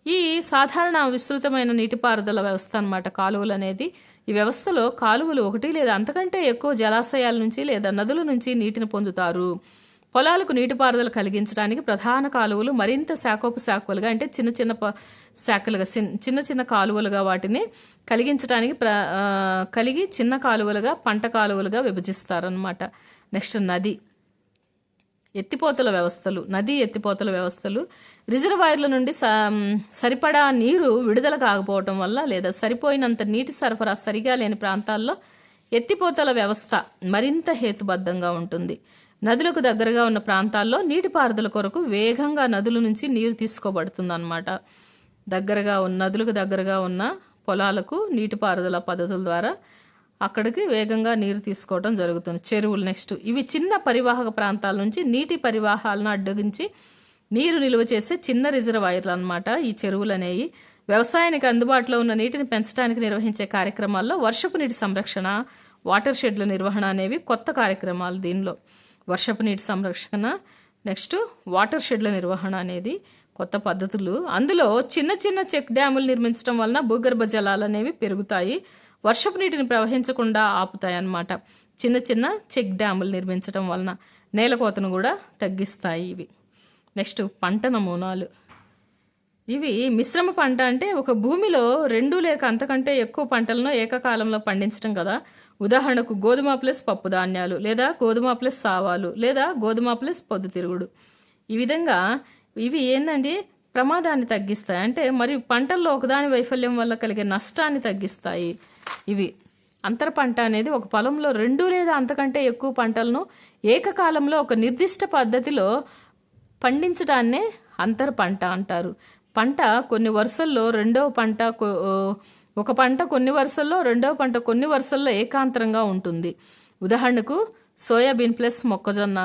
ఈ ఈ సాధారణ విస్తృతమైన నీటిపారుదల వ్యవస్థ అన్నమాట కాలువలు అనేది. ఈ వ్యవస్థలో కాలువలు ఒకటి లేదా అంతకంటే ఎక్కువ జలాశయాల నుంచి లేదా నదుల నుంచి నీటిని పొందుతారు. పొలాలకు నీటిపారుదల కలిగించడానికి ప్రధాన కాలువలు మరింత శాఖోపశాఖలుగా అంటే చిన్న చిన్న శాఖలుగా చిన్న చిన్న కాలువలుగా వాటిని కలిగించడానికి కలిగి చిన్న కాలువలుగా పంట కాలువలుగా విభజిస్తారనమాట. నెక్స్ట్ నది ఎత్తిపోతల వ్యవస్థలు. నదీ ఎత్తిపోతల వ్యవస్థలు రిజర్వాయర్ల నుండి సరిపడా నీరు విడుదల కాకపోవటం వల్ల లేదా సరిపోయినంత నీటి సరఫరా సరిగా లేని ప్రాంతాల్లో ఎత్తిపోతల వ్యవస్థ మరింత హేతుబద్ధంగా ఉంటుంది. నదులకు దగ్గరగా ఉన్న ప్రాంతాల్లో నీటిపారుదల కొరకు వేగంగా నదుల నుంచి నీరు తీసుకోబడుతుంది అన్నమాట. నదులకు దగ్గరగా ఉన్న పొలాలకు నీటిపారుదల పద్ధతుల ద్వారా అక్కడికి వేగంగా నీరు తీసుకోవడం జరుగుతుంది. చెరువులు నెక్స్ట్ ఇవి చిన్న పరివాహక ప్రాంతాల నుంచి నీటి పరివాహాలను అడ్డగించి నీరు నిల్వ చేసే చిన్న రిజర్వాయర్లు అన్నమాట. ఈ చెరువులు అనేవి వ్యవసాయానికి అందుబాటులో ఉన్న నీటిని పెంచడానికి నిర్వహించే కార్యక్రమాల్లో వర్షపు నీటి సంరక్షణ, వాటర్ షెడ్ల నిర్వహణ అనేవి కొత్త కార్యక్రమాలు. దీనిలో వర్షపు నీటి సంరక్షణ నెక్స్ట్ వాటర్ షెడ్ల నిర్వహణ అనేది కొత్త పద్ధతులు. అందులో చిన్న చిన్న చెక్ డ్యాములు నిర్మించడం వలన భూగర్భ జలాలు అనేవి పెరుగుతాయి, వర్షపు నీటిని ప్రవహించకుండా ఆపుతాయి అన్నమాట. చిన్న చిన్న చెక్ డ్యాములు నిర్మించడం వలన నేల కోతను కూడా తగ్గిస్తాయి ఇవి. నెక్స్ట్ పంట నమూనాలు. ఇవి మిశ్రమ పంట అంటే ఒక భూమిలో 2 లేక అంతకంటే ఎక్కువ పంటలను ఏకకాలంలో పండించడం కదా. ఉదాహరణకు గోధుమ ప్లస్ పప్పు ధాన్యాలు, లేదా గోధుమ ప్లస్ సావాలు, లేదా గోధుమ ప్లస్ పొద్దుతిరుగుడు. ఈ విధంగా ఇవి ఏంటంటే ప్రమాదాన్ని తగ్గిస్తాయి అంటే మరియు పంటల్లో ఒకదాని వైఫల్యం వల్ల కలిగే నష్టాన్ని తగ్గిస్తాయి. ఇవి అంతర పంట అనేది ఒక పొలంలో 2 లేదా అంతకంటే ఎక్కువ పంటలను ఏకకాలంలో ఒక నిర్దిష్ట పద్ధతిలో పండించడాన్నే అంతర పంట అంటారు. పంట కొన్ని వరుసల్లో రెండవ పంట ఒక పంట కొన్ని వరుసల్లో రెండవ పంట కొన్ని వరుసల్లో ఏకాంతరంగా ఉంటుంది. ఉదాహరణకు సోయాబీన్ ప్లస్ మొక్కజొన్న,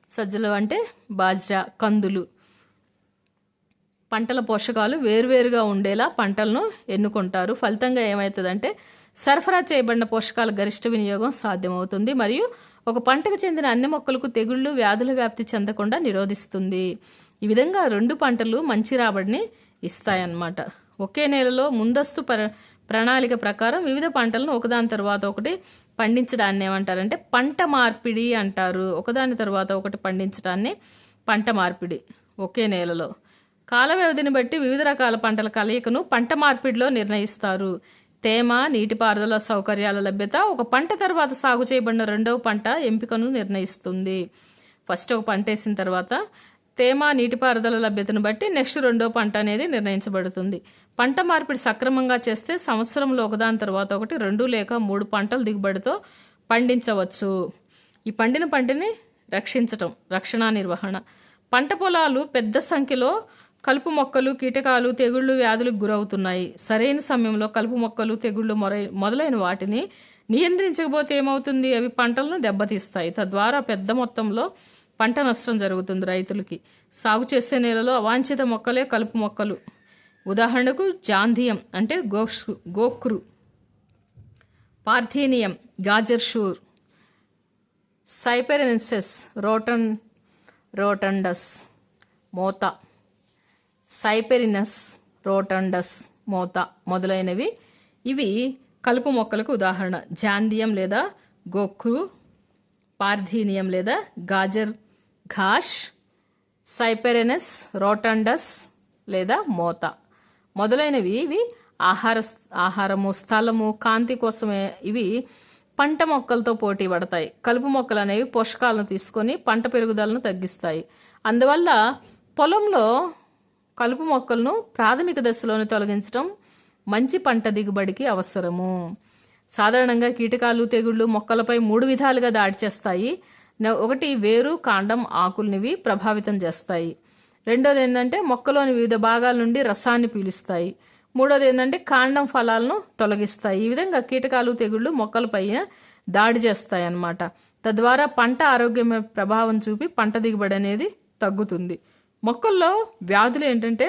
సజ్జలు అంటే బాజ్రా, కందులు. పంటల పోషకాలు వేరువేరుగా ఉండేలా పంటలను ఎన్నుకుంటారు. ఫలితంగా ఏమవుతుందంటే సరఫరా చేయబడిన పోషకాల గరిష్ట వినియోగం సాధ్యమవుతుంది మరియు ఒక పంటకు చెందిన అన్ని మొక్కలకు తెగుళ్లు, వ్యాధుల వ్యాప్తి చెందకుండా నిరోధిస్తుంది. ఈ విధంగా 2 పంటలు మంచి రాబడిని ఇస్తాయన్నమాట. ఒకే నేలలో ముందస్తు ప్రణాళిక ప్రకారం వివిధ పంటలను ఒకదాని తర్వాత ఒకటి పండించడాన్ని ఏమంటారంటే పంట మార్పిడి అంటారు. ఒకదాని తర్వాత ఒకటి పండించడాన్ని పంట మార్పిడి. ఒకే నేలలో కాల వ్యవధిని బట్టి వివిధ రకాల పంటల కలయికను పంట మార్పిడిలో నిర్ణయిస్తారు. తేమ, నీటిపారుదల సౌకర్యాల లభ్యత ఒక పంట తర్వాత సాగు చేయబడిన రెండవ పంట ఎంపికను నిర్ణయిస్తుంది. ఫస్ట్ ఒక పంట వేసిన తర్వాత తేమ, నీటిపారుదల లభ్యతను బట్టి నెక్స్ట్ రెండో పంట అనేది నిర్ణయించబడుతుంది. పంట మార్పిడి సక్రమంగా చేస్తే సంవత్సరంలో ఒకదాని తర్వాత ఒకటి 2 లేక 3 పంటలు దిగుబడితో పండించవచ్చు. ఈ పండిన పంటని రక్షణ నిర్వహణ. పంట పొలాలు పెద్ద సంఖ్యలో కలుపు మొక్కలు, కీటకాలు, తెగుళ్లు, వ్యాధులకు గురవుతున్నాయి. సరైన సమయంలో కలుపు మొక్కలు, తెగుళ్లు మొదలైన వాటిని నియంత్రించకపోతే ఏమవుతుంది? అవి పంటలను దెబ్బతీస్తాయి. తద్వారా పెద్ద మొత్తంలో పంట నష్టం జరుగుతుంది రైతులకి. సాగు చేసే నేలలో అవాంఛిత మొక్కలే కలుపు మొక్కలు. ఉదాహరణకు జాంధియం అంటే గోక్రు, పార్థీనియం, గాజర్ షూర్, సైపెరెన్సెస్ రోటండస్ మోత, సైపెరినస్ రోటండస్ మోత మొదలైనవి ఇవి కలుపు మొక్కలకు ఉదాహరణ. జాంధియం లేదా గోక్రు, పార్థీనియం లేదా గాజర్ ఘాష్, సైపెరెనస్ రోటండస్ లేదా మోత మొదలైనవి ఇవి ఆహారము, స్థలము, కాంతి కోసమే ఇవి పంట మొక్కలతో పోటీ పడతాయి. కలుపు మొక్కలు అనేవి పోషకాలను తీసుకొని పంట పెరుగుదలను తగ్గిస్తాయి. అందువల్ల పొలంలో కలుపు మొక్కలను ప్రాథమిక దశలోనే తొలగించడం మంచి పంట దిగుబడికి అవసరము. సాధారణంగా కీటకాలు, తెగుళ్లు మొక్కలపై 3 విధాలుగా దాడి చేస్తాయి. ఒకటి వేరు, కాండం, ఆకుల్నివి ప్రభావితం చేస్తాయి. రెండోది ఏంటంటే మొక్కలోని వివిధ భాగాల నుండి రసాన్ని పీలుస్తాయి. మూడోది ఏంటంటే కాండం ఫలాలను తొలగిస్తాయి. ఈ విధంగా కీటకాలు, తెగుళ్లు మొక్కలపై దాడి చేస్తాయి అన్నమాట. తద్వారా పంట ఆరోగ్యమే ప్రభావం చూపి పంట దిగుబడి అనేది తగ్గుతుంది. మొక్కల్లో వ్యాధులు ఏంటంటే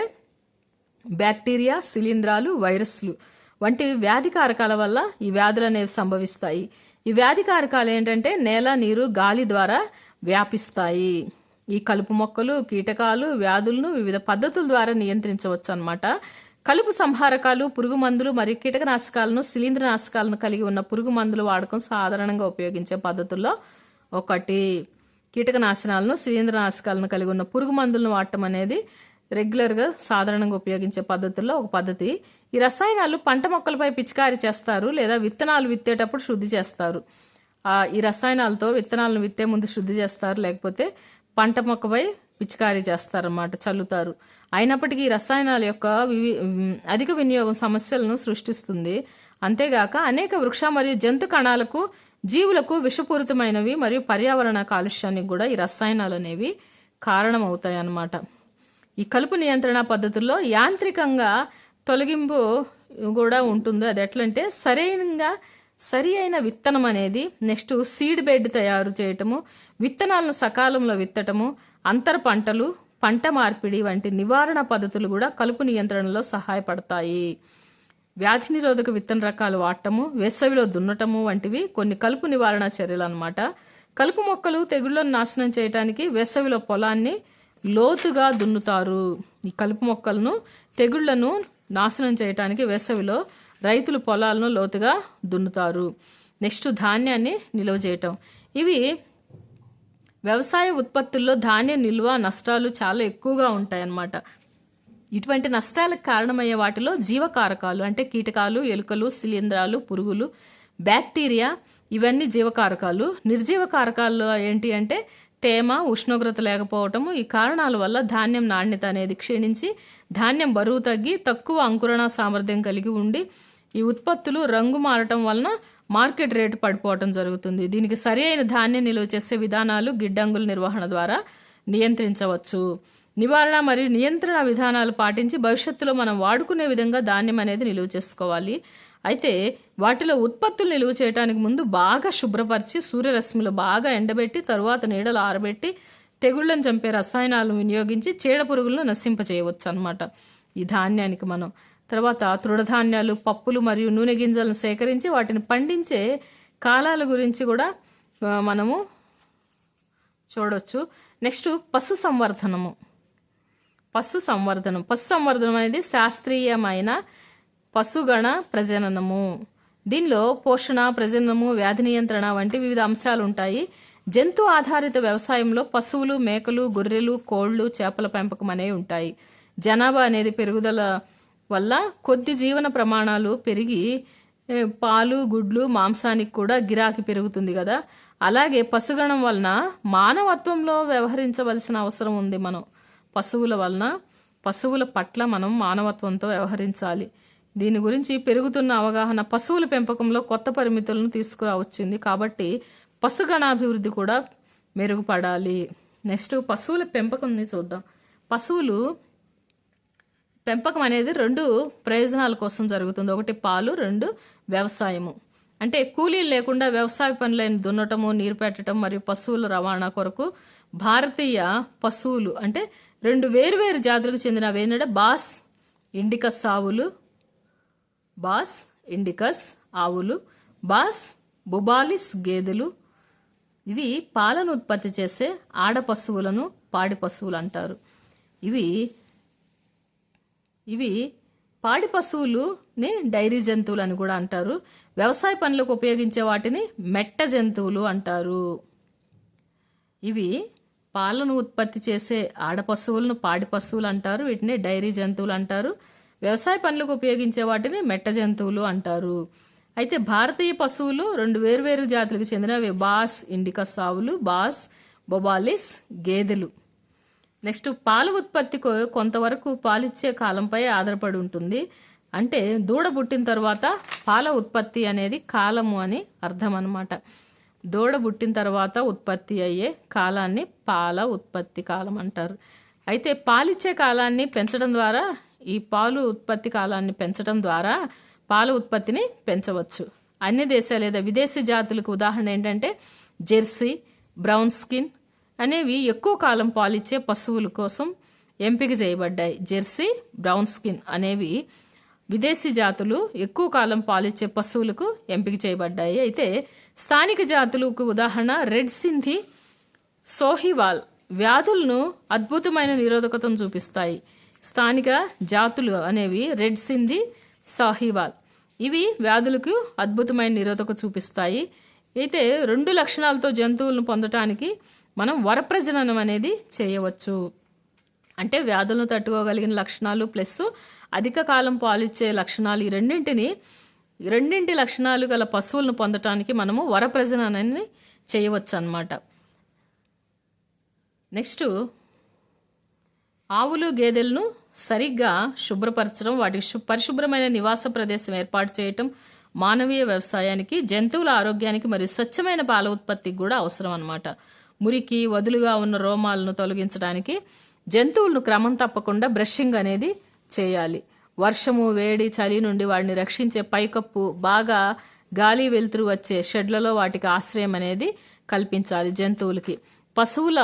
బ్యాక్టీరియా, శిలీంధ్రాలు, వైరస్లు వంటి వ్యాధి కారకాల వల్ల ఈ వ్యాధులు అనేవి సంభవిస్తాయి. ఈ వ్యాధి కారకాలు ఏంటంటే నేల, నీరు, గాలి ద్వారా వ్యాపిస్తాయి. ఈ కలుపు మొక్కలు, కీటకాలు, వ్యాధులను వివిధ పద్ధతుల ద్వారా నియంత్రించవచ్చు అన్నమాట. కలుపు సంహారకాలు, పురుగు మందులు మరియు కీటకనాశకాలను, శిలీంద్రనాశకాలను కలిగి ఉన్న పురుగు మందుల వాడకం సాధారణంగా ఉపయోగించే పద్ధతుల్లో ఒకటి. కీటకనాశనాలను, శిలీంద్రనాశకాలను కలిగి ఉన్న పురుగు మందులను వాడటం అనేది రెగ్యులర్గా సాధారణంగా ఉపయోగించే పద్ధతుల్లో ఒక పద్ధతి. ఈ రసాయనాలు పంట మొక్కలపై పిచికారీ చేస్తారు లేదా విత్తనాలు విత్తేటప్పుడు శుద్ధి చేస్తారు. ఈ రసాయనాలతో విత్తనాలను విత్తే ముందు శుద్ధి చేస్తారు, లేకపోతే పంట మొక్కపై పిచికారీ చేస్తారన్నమాట, చల్లుతారు. అయినప్పటికీ ఈ రసాయనాల యొక్క అధిక వినియోగం సమస్యలను సృష్టిస్తుంది. అంతేగాక అనేక వృక్ష మరియు జంతు కణాలకు, జీవులకు విషపూరితమైనవి మరియు పర్యావరణ కాలుష్యానికి కూడా ఈ రసాయనాలు అనేవి కారణమవుతాయి అన్నమాట. ఈ కలుపు నియంత్రణ పద్ధతుల్లో యాంత్రికంగా తొలగింపు కూడా ఉంటుంది. అది ఎట్లంటే సరి అయిన విత్తనం అనేది, నెక్స్ట్ సీడ్ బెడ్ తయారు చేయటము, విత్తనాలను సకాలంలో విత్తటము, అంతర పంటలు, పంట మార్పిడి వంటి నివారణ పద్ధతులు కూడా కలుపు నియంత్రణలో సహాయపడతాయి. వ్యాధి నిరోధక విత్తన రకాలు వాడటము, వేసవిలో దున్నటము వంటివి కొన్ని కలుపు నివారణ చర్యలు అన్నమాట. కలుపు మొక్కలు, తెగుళ్లను నాశనం చేయడానికి వేసవిలో పొలాన్ని లోతుగా దున్నుతారు. ఈ కలుపు మొక్కలను, తెగుళ్లను నాశనం చేయడానికి వేసవిలో రైతులు పొలాలను లోతుగా దున్నుతారు. నెక్స్ట్ ధాన్యాన్ని నిల్వ చేయటం. ఇవి వ్యవసాయ ఉత్పత్తుల్లో ధాన్యం నిల్వ నష్టాలు చాలా ఎక్కువగా ఉంటాయన్నమాట. ఇటువంటి నష్టాలకు కారణమయ్యే వాటిలో జీవకారకాలు అంటే కీటకాలు, ఎలుకలు, శిలీంధ్రాలు, పురుగులు, బ్యాక్టీరియా, ఇవన్నీ జీవకారకాలు. నిర్జీవ కారకాలు ఏంటి అంటే తేమ, ఉష్ణోగ్రత లేకపోవటము. ఈ కారణాల వల్ల ధాన్యం నాణ్యత అనేది క్షీణించి ధాన్యం బరువు తగ్గి తక్కువ అంకురణ సామర్థ్యం కలిగి ఉండి ఈ ఉత్పత్తులు రంగు మారటం వలన మార్కెట్ రేటు పడిపోవటం జరుగుతుంది. దీనికి సరి అయిన ధాన్యం నిల్వ చేసే విధానాలు గిడ్డంగుల నిర్వహణ ద్వారా నియంత్రించవచ్చు. నివారణ మరియు నియంత్రణ విధానాలు పాటించి భవిష్యత్తులో మనం వాడుకునే విధంగా ధాన్యం అనేది నిల్వ చేసుకోవాలి. అయితే వాటిలో ఉత్పత్తులు నిల్వ చేయడానికి ముందు బాగా శుభ్రపరిచి సూర్యరశ్మిలో బాగా ఎండబెట్టి తరువాత నీడలు ఆరబెట్టి తెగుళ్లను చంపే రసాయనాలను వినియోగించి చీడ పురుగులను నశింపచేయవచ్చు అన్నమాట ఈ ధాన్యానికి మనం. తర్వాత తృణధాన్యాలు, పప్పులు మరియు నూనె గింజలను సేకరించి వాటిని పండించే కాలాల గురించి కూడా మనము చూడవచ్చు. నెక్స్ట్ పశు సంవర్ధనం అనేది శాస్త్రీయమైన పశుగణ ప్రజననము. దీనిలో పోషణ, ప్రజననము, వ్యాధి నియంత్రణ వంటి వివిధ అంశాలు ఉంటాయి. జంతు ఆధారిత వ్యవసాయంలో పశువులు, మేకలు, గొర్రెలు, కోళ్లు, చేపల పెంపకం అనేవి ఉంటాయి. జనాభా అనేది పెరుగుదల వల్ల కొద్ది జీవన ప్రమాణాలు పెరిగి పాలు, గుడ్లు, మాంసానికి కూడా గిరాకీ పెరుగుతుంది కదా. అలాగే పశుగణం వలన మానవత్వంలో వ్యవహరించవలసిన అవసరం ఉంది. మనం పశువుల పట్ల మనం మానవత్వంతో వ్యవహరించాలి. దీని గురించి పెరుగుతున్న అవగాహన పశువుల పెంపకంలో కొత్త పరిమితులను తీసుకురావచ్చింది. కాబట్టి పశుగణాభివృద్ధి కూడా మెరుగుపడాలి. నెక్స్ట్ పశువుల పెంపకంని చూద్దాం. పశువులు పెంపకం అనేది 2 ప్రయోజనాల కోసం జరుగుతుంది. ఒకటి పాలు, 2 వ్యవసాయము. అంటే కూలీలు లేకుండా వ్యవసాయ పనులైన దున్నటము, నీరు పెట్టడం మరియు పశువుల రవాణా కొరకు భారతీయ పశువులు అంటే 2 వేరువేరు జాతులకు చెందినవి ఏంటంటే బాస్ ఇండికస్ ఆవులు, బాస్ బుబాలిస్ గేదెలు. ఇవి పాలను ఉత్పత్తి చేసే ఆడ పశువులను పాడి పశువులు అంటారు. ఇవి పాడి పశువులుని డైరీ జంతువులు అని కూడా అంటారు. వ్యవసాయ పనులకు ఉపయోగించే వాటిని మెట్ట జంతువులు అంటారు. ఇవి పాలను ఉత్పత్తి చేసే ఆడ పశువులను పాడి పశువులు అంటారు. వీటిని డైరీ జంతువులు అంటారు. వ్యవసాయ పనులకు ఉపయోగించే వాటిని మెట్ట జంతువులు అంటారు. అయితే భారతీయ పశువులు 2 వేర్వేరు జాతులకు చెందినవి. బాస్ ఇండికస్ ఆవులు, బాస్ బొబాలిస్ గేదెలు. నెక్స్ట్ పాల ఉత్పత్తి కొంతవరకు పాలిచ్చే కాలంపై ఆధారపడి ఉంటుంది. అంటే దూడ పుట్టిన తర్వాత పాల ఉత్పత్తి అనేది కాలము అని అర్థం అన్నమాట. దూడ పుట్టిన తర్వాత ఉత్పత్తి అయ్యే కాలాన్ని పాల ఉత్పత్తి కాలం అంటారు. అయితే పాలిచ్చే కాలాన్ని పెంచడం ద్వారా, ఈ పాలు ఉత్పత్తి కాలాన్ని పెంచడం ద్వారా పాల ఉత్పత్తిని పెంచవచ్చు. అన్ని దేశాలు లేదా విదేశీ జాతులకు ఉదాహరణ ఏంటంటే జెర్సీ, బ్రౌన్ స్కిన్ అనేవి ఎక్కువ కాలం పాలిచ్చే పశువుల కోసం ఎంపిక చేయబడ్డాయి. జెర్సీ, బ్రౌన్ స్కిన్ అనేవి విదేశీ జాతులు ఎక్కువ కాలం పాలిచ్చే పశువులకు ఎంపిక చేయబడ్డాయి. అయితే స్థానిక జాతులకు ఉదాహరణ రెడ్ సింధి, సోహివాల్ వ్యాధులను అద్భుతమైన నిరోధకతను చూపిస్తాయి. స్థానిక జాతులు అనేవి రెడ్ సింధి, సాహివాల్, ఇవి వ్యాధులకు అద్భుతమైన నిరోధక చూపిస్తాయి. అయితే 2 లక్షణాలతో జంతువులను పొందటానికి మనం వరప్రజననం అనేది చేయవచ్చు. అంటే వ్యాధులను తట్టుకోగలిగిన లక్షణాలు ప్లస్ అధిక కాలం పాలిచ్చే లక్షణాలు, ఈ రెండింటి లక్షణాలు గల పశువులను పొందటానికి మనము వరప్రజననాన్ని చేయవచ్చు అన్నమాట. నెక్స్ట్, ఆవులు గేదెలను సరిగ్గా శుభ్రపరచడం, వాటికి పరిశుభ్రమైన నివాస ప్రదేశం ఏర్పాటు చేయటం మానవీయ వ్యవసాయానికి, జంతువుల ఆరోగ్యానికి మరియు స్వచ్ఛమైన పాల ఉత్పత్తికి కూడా అవసరం అన్నమాట. మురికి, వదులుగా ఉన్న రోమాలను తొలగించడానికి జంతువులను క్రమం తప్పకుండా బ్రషింగ్ అనేది చేయాలి. వర్షము, వేడి, చలి నుండి వాటిని రక్షించే పైకప్పు, బాగా గాలి వెలుతురు వచ్చే షెడ్లలో వాటికి ఆశ్రయం అనేది కల్పించాలి. జంతువులకి పశువుల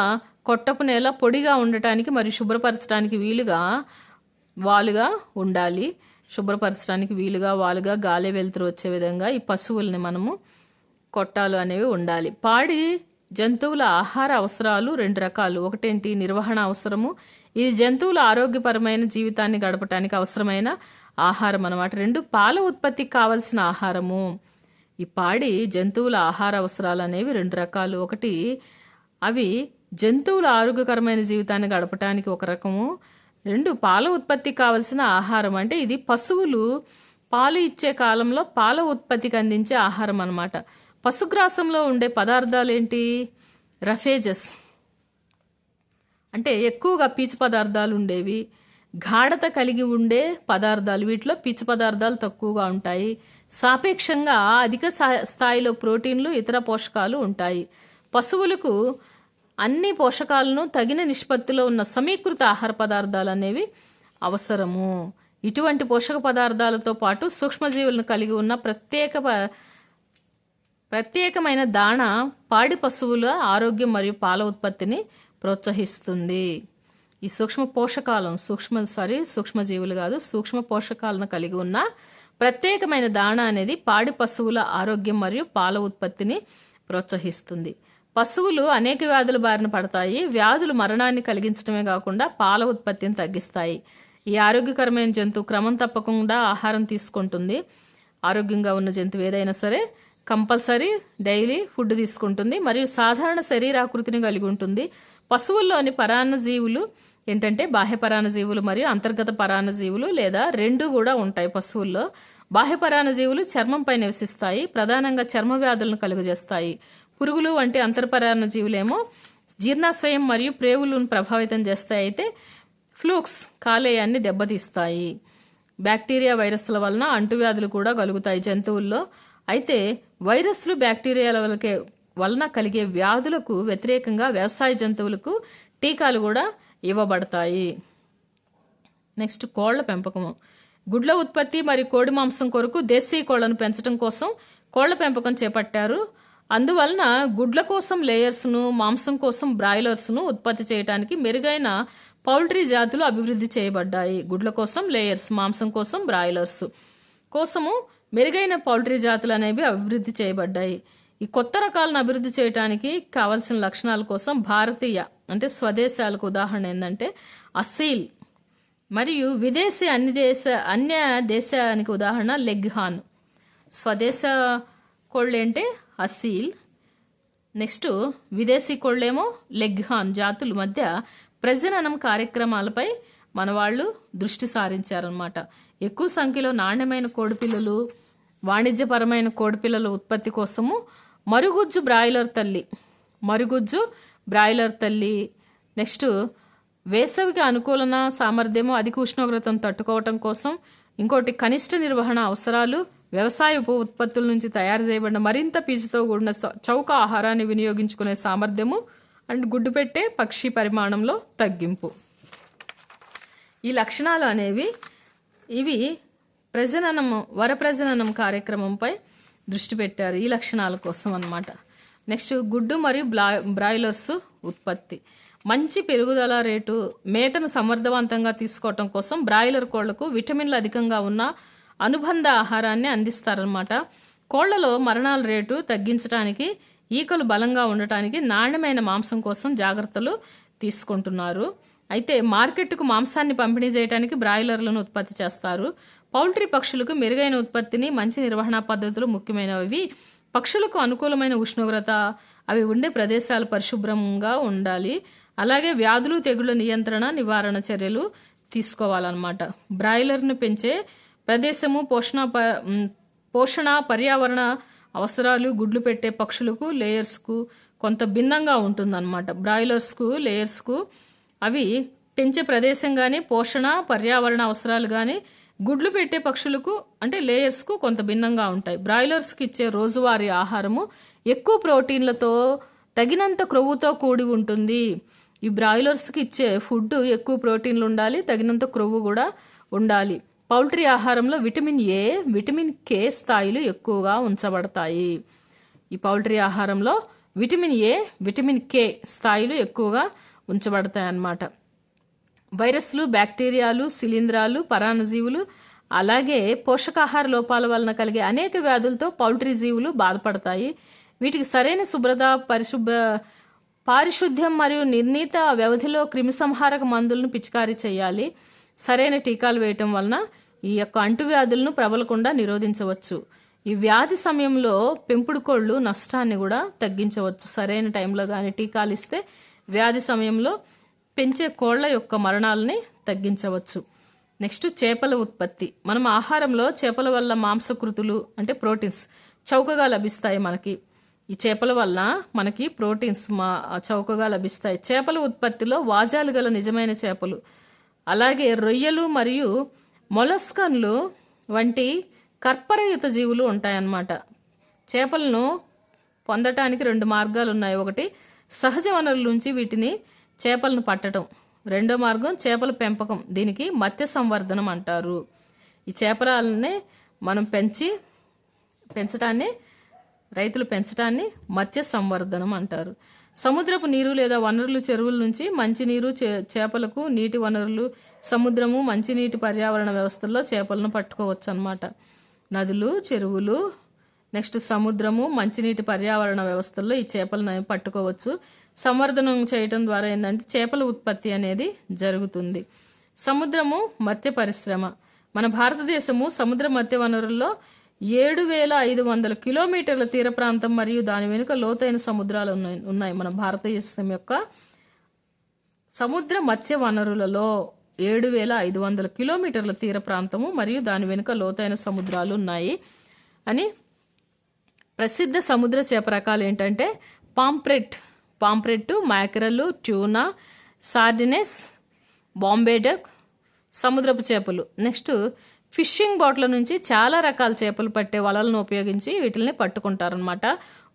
కొట్టపు నేల పొడిగా ఉండటానికి మరియు శుభ్రపరచడానికి వీలుగా వాలుగా ఉండాలి. శుభ్రపరచడానికి వీలుగా వాలుగా గాలి వెలుతురు వచ్చే విధంగా ఈ పశువుల్ని మనము కొట్టాలు అనేవి ఉండాలి. పాడి జంతువుల ఆహార అవసరాలు 2 రకాలు. ఒకటేంటి, నిర్వహణ అవసరము. ఇది జంతువుల ఆరోగ్యపరమైన జీవితాన్ని గడపటానికి అవసరమైన ఆహారం అన్నమాట. 2, పాల ఉత్పత్తికి కావలసిన ఆహారము. ఈ పాడి జంతువుల ఆహార అవసరాలు అనేవి 2 రకాలు. ఒకటి, అవి జంతువుల ఆరోగ్యకరమైన జీవితాన్ని గడపటానికి ఒక రకము. 2, పాల ఉత్పత్తికి కావలసిన ఆహారం. అంటే ఇది పశువులు పాలు ఇచ్చే కాలంలో పాల ఉత్పత్తికి అందించే ఆహారం అన్నమాట. పశుగ్రాసంలో ఉండే పదార్థాలు ఏంటి? రఫేజస్, అంటే ఎక్కువగా పీచు పదార్థాలు ఉండేవి. గాఢత కలిగి ఉండే పదార్థాలు, వీటిలో పీచు పదార్థాలు తక్కువగా ఉంటాయి. సాపేక్షంగా అధిక స్థాయిలో ప్రోటీన్లు, ఇతర పోషకాలు ఉంటాయి. పశువులకు అన్ని పోషకాలను తగిన నిష్పత్తిలో ఉన్న సమీకృత ఆహార పదార్థాలు అనేవి అవసరము. ఇటువంటి పోషక పదార్థాలతో పాటు సూక్ష్మజీవులను కలిగి ఉన్న ప్రత్యేకమైన దాణ పాడి పశువుల ఆరోగ్యం మరియు పాల ఉత్పత్తిని ప్రోత్సహిస్తుంది. ఈ సూక్ష్మ పోషకాలను కలిగి ఉన్న ప్రత్యేకమైన దాణ అనేది పాడి పశువుల ఆరోగ్యం మరియు పాల ఉత్పత్తిని ప్రోత్సహిస్తుంది. పశువులు అనేక వ్యాధుల బారిన పడతాయి. వ్యాధులు మరణాన్ని కలిగించడమే కాకుండా పాల ఉత్పత్తిని తగ్గిస్తాయి. ఈ ఆరోగ్యకరమైన జంతువు క్రమం తప్పకుండా ఆహారం తీసుకుంటుంది. ఆరోగ్యంగా ఉన్న జంతువు ఏదైనా సరే కంపల్సరీ డైలీ ఫుడ్ తీసుకుంటుంది మరియు సాధారణ శరీరాకృతిని కలిగి ఉంటుంది. పశువుల్లోని పరాన్నజీవులు ఏంటంటే బాహ్య పరాన్నజీవులు మరియు అంతర్గత పరాన్నజీవులు, లేదా 2 కూడా ఉంటాయి పశువుల్లో. బాహ్య పరాన్నజీవులు చర్మంపై నివసిస్తాయి, ప్రధానంగా చర్మ వ్యాధులను కలుగజేస్తాయి. పురుగులు వంటి అంతర్పరాన్నజీవులేమో జీర్ణాశయం మరియు ప్రేవులను ప్రభావితం చేస్తాయి. అయితే ఫ్లూక్స్ కాలేయాన్ని దెబ్బతీస్తాయి. బ్యాక్టీరియా, వైరస్ల వలన అంటువ్యాధులు కూడా కలుగుతాయి జంతువుల్లో. అయితే వైరస్లు, బ్యాక్టీరియాల వలన కలిగే వ్యాధులకు వ్యతిరేకంగా వ్యవసాయ జంతువులకు టీకాలు కూడా ఇవ్వబడతాయి. నెక్స్ట్, కోళ్ల పెంపకము. గుడ్ల ఉత్పత్తి మరియు కోడి మాంసం కొరకు దేశీయ కోళ్లను పెంచడం కోసం కోళ్ల పెంపకం చేపట్టారు. అందువలన గుడ్ల కోసం లేయర్స్ను, మాంసం కోసం బ్రాయిలర్స్ను ఉత్పత్తి చేయడానికి మెరుగైన పౌల్ట్రీ జాతులు అభివృద్ధి చేయబడ్డాయి. గుడ్ల కోసం లేయర్స్, మాంసం కోసం బ్రాయిలర్స్ కోసము మెరుగైన పౌల్ట్రీ జాతులు అనేవి అభివృద్ధి చేయబడ్డాయి. ఈ కొత్త రకాలను అభివృద్ధి చేయడానికి కావలసిన లక్షణాల కోసం భారతీయ అంటే స్వదేశాలకు ఉదాహరణ ఏంటంటే అసీల్, మరియు విదేశీ అన్య దేశానికి ఉదాహరణ లెగ్హాన్. స్వదేశ కోళ్ళు అంటే అసీల్, నెక్స్ట్ విదేశీ కోళ్ళేమో లెగ్హాన్ జాతుల మధ్య ప్రజననం కార్యక్రమాలపై మన వాళ్ళు దృష్టి సారించారనమాట. ఎక్కువ సంఖ్యలో నాణ్యమైన కోడిపిల్లలు, వాణిజ్యపరమైన కోడిపిల్లల ఉత్పత్తి కోసము మరుగుజ్జు బ్రాయిలర్ తల్లి, నెక్స్ట్ వేసవికి అనుకూలన సామర్థ్యము, అధిక ఉష్ణోగ్రతను తట్టుకోవటం కోసం, ఇంకోటి కనిష్ట నిర్వహణ అవసరాలు, వ్యవసాయ ఉప ఉత్పత్తుల నుంచి తయారు చేయబడిన మరింత పీచుతో కూడిన చౌక ఆహారాన్ని వినియోగించుకునే సామర్థ్యము అండ్ గుడ్డు పెట్టే పక్షి పరిమాణంలో తగ్గింపు. ఈ లక్షణాలు అనేవి ఇవి వరప్రజననం కార్యక్రమంపై దృష్టి పెట్టారు ఈ లక్షణాల కోసం అన్నమాట. నెక్స్ట్, గుడ్డు మరియు బ్రాయిలర్స్ ఉత్పత్తి. మంచి పెరుగుదల రేటు, మేతను సమర్థవంతంగా తీసుకోవటం కోసం బ్రాయిలర్ కోళ్లకు విటమిన్లు అధికంగా ఉన్న అనుబంధ ఆహారాన్ని అందిస్తారనమాట. కోళ్లలో మరణాల రేటు తగ్గించడానికి, ఈకలు బలంగా ఉండటానికి, నాణ్యమైన మాంసం కోసం జాగ్రత్తలు తీసుకుంటున్నారు. అయితే మార్కెట్కు మాంసాన్ని పంపిణీ చేయడానికి బ్రాయిలర్లను ఉత్పత్తి చేస్తారు. పౌల్ట్రీ పక్షులకు మెరుగైన ఉత్పత్తిని, మంచి నిర్వహణ పద్ధతులు ముఖ్యమైనవి. పక్షులకు అనుకూలమైన ఉష్ణోగ్రత, అవి ఉండే ప్రదేశాలు పరిశుభ్రంగా ఉండాలి. అలాగే వ్యాధులు, తెగుళ్ల నియంత్రణ, నివారణ చర్యలు తీసుకోవాలన్నమాట. బ్రాయిలర్ను పెంచే ప్రదేశము, పోషణ, పర్యావరణ అవసరాలు, గుడ్లు పెట్టే పక్షులకు, లేయర్స్కు కొంత భిన్నంగా ఉంటుందన్నమాట. బ్రాయిలర్స్కు, లేయర్స్కు అవి పెంచే ప్రదేశం కానీ, పోషణ, పర్యావరణ అవసరాలు కానీ గుడ్లు పెట్టే పక్షులకు అంటే లేయర్స్కు కొంత భిన్నంగా ఉంటాయి. బ్రాయిలర్స్కి ఇచ్చే రోజువారీ ఆహారము ఎక్కువ ప్రోటీన్లతో, తగినంత క్రొవ్వుతో కూడి ఉంటుంది. ఈ బ్రాయిలర్స్కి ఇచ్చే ఫుడ్ ఎక్కువ ప్రోటీన్లు ఉండాలి, తగినంత క్రొవ్వు కూడా ఉండాలి. పౌల్ట్రీ ఆహారంలో విటమిన్ ఏ, విటమిన్ కే స్థాయిలు ఎక్కువగా ఉంచబడతాయి. ఈ పౌల్ట్రీ ఆహారంలో విటమిన్ ఏ, విటమిన్ కే స్థాయిలు ఎక్కువగా ఉంచబడతాయి అన్నమాట. వైరస్లు, బ్యాక్టీరియాలు, శిలీంధ్రాలు, పరాన్నజీవులు, అలాగే పోషకాహార లోపాల వలన కలిగే అనేక వ్యాధులతో పౌల్ట్రీ జీవులు బాధపడతాయి. వీటికి సరైన శుభ్రత, పారిశుద్ధ్యం మరియు నిర్ణీత వ్యవధిలో క్రిమిసంహారక మందులను పిచికారీ చేయాలి. సరైన టీకాలు వేయటం వలన ఈ యొక్క అంటువ్యాధులను ప్రబలకుండా నిరోధించవచ్చు. ఈ వ్యాధి సమయంలో పెంపుడు కోళ్ళు నష్టాన్ని కూడా తగ్గించవచ్చు. సరైన టైంలో కానీ టీకాలు ఇస్తే వ్యాధి సమయంలో పెంచే కోళ్ల యొక్క మరణాలని తగ్గించవచ్చు. నెక్స్ట్ చేపల ఉత్పత్తి. మనం ఆహారంలో చేపల వల్ల మాంసకృతులు అంటే ప్రోటీన్స్ చౌకగా లభిస్తాయి మనకి. ఈ చేపల వల్ల మనకి ప్రోటీన్స్ చౌకగా లభిస్తాయి. చేపల ఉత్పత్తిలో వాజాలు గల నిజమైన చేపలు, అలాగే రొయ్యలు మరియు మొలస్కన్లు వంటి కర్పరయుత జీవులు ఉంటాయన్నమాట. చేపలను పొందటానికి 2 మార్గాలు ఉన్నాయి. ఒకటి సహజ వనరుల నుంచి వీటిని చేపలను పట్టడం, రెండో మార్గం చేపల పెంపకం. దీనికి మత్స్య సంవర్ధనం అంటారు. ఈ చేపలని మనం పెంచడాన్ని రైతులు పెంచడాన్ని మత్స్య సంవర్ధనం అంటారు. సముద్రపు నీరు లేదా వనరులు, చెరువుల నుంచి మంచినీరు, చేపలకు నీటి వనరులు, సముద్రము, మంచినీటి పర్యావరణ వ్యవస్థల్లో చేపలను పట్టుకోవచ్చు అన్నమాట. నదులు, చెరువులు, నెక్స్ట్ సముద్రము, మంచినీటి పర్యావరణ వ్యవస్థల్లో ఈ చేపలను పట్టుకోవచ్చు. సంవర్ధనం చేయటం ద్వారా ఏంటంటే చేపల ఉత్పత్తి అనేది జరుగుతుంది. సముద్రము, మత్స్య పరిశ్రమ. మన భారతదేశము సముద్ర మత్స్య వనరుల్లో 7,500 కిలోమీటర్ల తీర ప్రాంతం మరియు దాని వెనుక లోతైన సముద్రాలు ఉన్నాయి. మన భారతదేశం యొక్క సముద్ర మత్స్య వనరులలో 7,500 కిలోమీటర్ల తీర ప్రాంతము మరియు దాని వెనుక లోతైన సముద్రాలు ఉన్నాయి అని. ప్రసిద్ధ సముద్ర చేప రకాలు ఏంటంటే పాంప్రెట్టు, మ్యాకరల్, ట్యూనా, సార్డినెస్, బాంబే డక్, సముద్రపు చేపలు. నెక్స్ట్ ఫిషింగ్ బోట్ల నుంచి చాలా రకాల చేపలు పట్టే వలలను ఉపయోగించి వీటిని పట్టుకుంటారనమాట.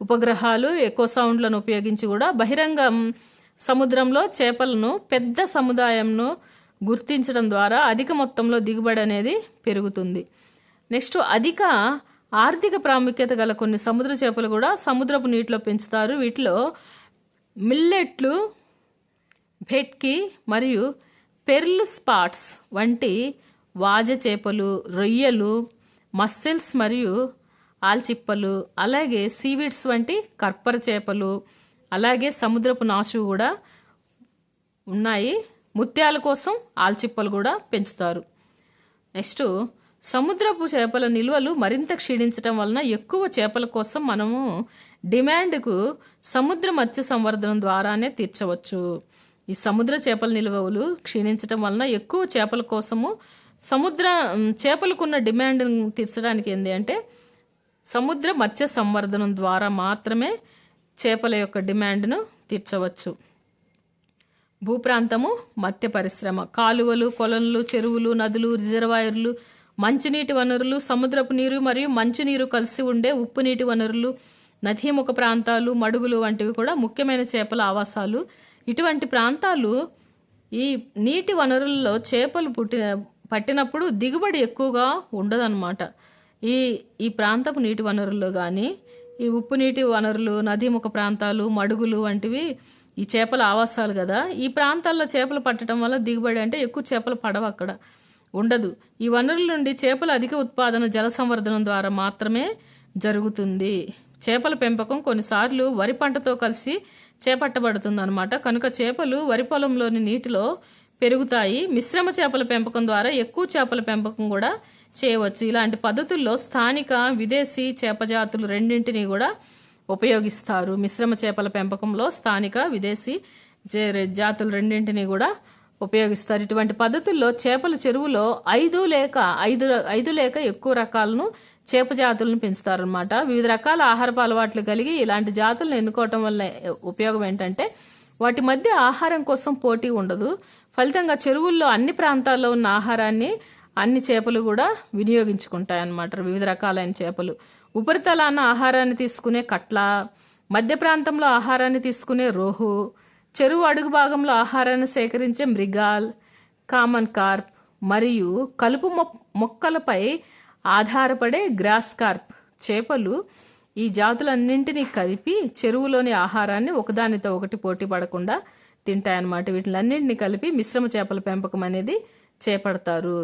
ఉపగ్రహాలు, ఎకో సౌండ్లను ఉపయోగించి కూడా బహిరంగ సముద్రంలో చేపలను పెద్ద సముదాయంను గుర్తించడం ద్వారా అధిక మొత్తంలో దిగుబడి అనేది పెరుగుతుంది. నెక్స్ట్ అధిక ఆర్థిక ప్రాముఖ్యత గల కొన్ని సముద్ర చేపలు కూడా సముద్రపు నీటిలో పెంచుతారు. వీటిలో మిల్లెట్లు, భెట్కి మరియు పెర్ల్ స్పాట్స్ వంటి వాజ చేపలు, రొయ్యలు, మస్సెల్స్ మరియు ఆల్చిప్పలు, అలాగే సీవీడ్స్ వంటి కర్పర చేపలు, అలాగే సముద్రపు నాచు కూడా ఉన్నాయి. ముత్యాల కోసం ఆల్చిప్పలు కూడా పెంచుతారు. నెక్స్ట్ సముద్రపు చేపల నిల్వలు మరింత క్షీణించడం వలన ఎక్కువ చేపల కోసం మనము డిమాండ్కు సముద్ర మత్స్య సంవర్ధనం ద్వారానే తీర్చవచ్చు. ఈ సముద్ర చేపల నిల్వలు క్షీణించడం వలన ఎక్కువ చేపల కోసము చేపలకున్న డిమాండ్ తీర్చడానికి ఏంటి అంటే సముద్ర మత్స్య సంవర్ధనం ద్వారా మాత్రమే చేపల యొక్క డిమాండ్ను తీర్చవచ్చు. భూప్రాంతము, మత్స్య పరిశ్రమ. కాలువలు, కొలనులు, చెరువులు, నదులు, రిజర్వాయర్లు, మంచినీటి వనరులు, సముద్రపు నీరు మరియు మంచినీరు కలిసి ఉండే ఉప్పు నీటి వనరులు, నదీముఖ ప్రాంతాలు, మడుగులు వంటివి కూడా ముఖ్యమైన చేపల ఆవాసాలు. ఇటువంటి ప్రాంతాలు ఈ నీటి వనరుల్లో చేపలు పట్టినప్పుడు దిగుబడి ఎక్కువగా ఉండదన్నమాట. ఈ ప్రాంతపు నీటి వనరుల్లో కానీ ఈ ఉప్పు నీటి వనరులు, నదీముఖ ప్రాంతాలు, మడుగులు వంటివి ఈ చేపల ఆవాసాలు కదా. ఈ ప్రాంతాల్లో చేపలు పట్టడం వల్ల దిగుబడి అంటే ఎక్కువ చేపలు పడవ అక్కడ ఉండదు. ఈ వనరుల నుండి చేపల అధిక ఉత్పాదన జల సంవర్ధనం ద్వారా మాత్రమే జరుగుతుంది. చేపల పెంపకం కొన్నిసార్లు వరి పంటతో కలిసి చేపట్టబడుతుంది అనమాట. కనుక చేపలు వరి పొలంలోని నీటిలో పెరుగుతాయి. మిశ్రమ చేపల పెంపకం ద్వారా ఎక్కువ చేపల పెంపకం కూడా చేయవచ్చు. ఇలాంటి పద్ధతుల్లో స్థానిక విదేశీ చేప జాతులు రెండింటినీ కూడా ఉపయోగిస్తారు. మిశ్రమ చేపల పెంపకంలో స్థానిక విదేశీ జాతులు రెండింటినీ కూడా ఉపయోగిస్తారు. ఇటువంటి పద్ధతుల్లో చేపల చెరువులో ఐదు లేక ఎక్కువ రకాలను చేప జాతులను పెంచుతారనమాట. వివిధ రకాల ఆహారపు అలవాట్లు కలిగి ఇలాంటి జాతులను ఎన్నుకోవటం వల్ల ఉపయోగం ఏంటంటే వాటి మధ్య ఆహారం కోసం పోటీ ఉండదు. ఫలితంగా చెరువుల్లో అన్ని ప్రాంతాల్లో ఉన్న ఆహారాన్ని అన్ని చేపలు కూడా వినియోగించుకుంటాయి అన్నమాట. వివిధ రకాలైన చేపలు ఉపరితలాన ఆహారాన్ని తీసుకునే కట్ల, మధ్య ప్రాంతంలో ఆహారాన్ని తీసుకునే రోహు, చెరువు అడుగు భాగంలో ఆహారాన్ని సేకరించే మృగాల్, కామన్ కార్ప్ మరియు కలుపు మొక్కలపై ఆధారపడే గ్రాస్ కార్ప్ చేపలు ఈ జాతులన్నింటినీ కలిపి చెరువులోని ఆహారాన్ని ఒకదానితో ఒకటి పోటీ పడకుండా తింటాయన్నమాట. వీటిలన్నింటినీ కలిపి మిశ్రమ చేపల పెంపకం అనేది చేపడతారు.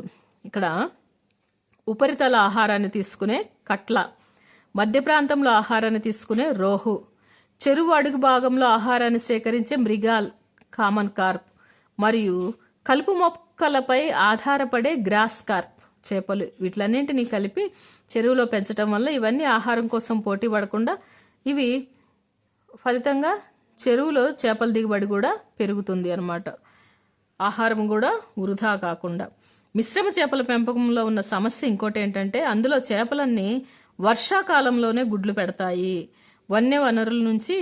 ఇక్కడ ఉపరితల ఆహారాన్ని తీసుకునే కట్ల, మధ్య ప్రాంతంలో ఆహారాన్ని తీసుకునే రోహు, చెరువు అడుగు భాగంలో ఆహారాన్ని సేకరించే మృగాల్, కామన్ కార్ప్ మరియు కలుపు మొక్కలపై ఆధారపడే గ్రాస్ కార్ప్ చేపలు వీటిలన్నింటినీ కలిపి చెరువులో పెంచడం వల్ల ఇవన్నీ ఆహారం కోసం పోటీ పడకుండా ఇవి ఫలితంగా చెరువులో చేపల దిగుబడి కూడా పెరుగుతుంది అన్నమాట. ఆహారం కూడా వృధా కాకుండా. మిశ్రమ చేపల పెంపకంలో ఉన్న సమస్య ఇంకోటి ఏంటంటే అందులో చేపలన్నీ వర్షాకాలంలోనే గుడ్లు పెడతాయి. వన్య వనరుల నుంచి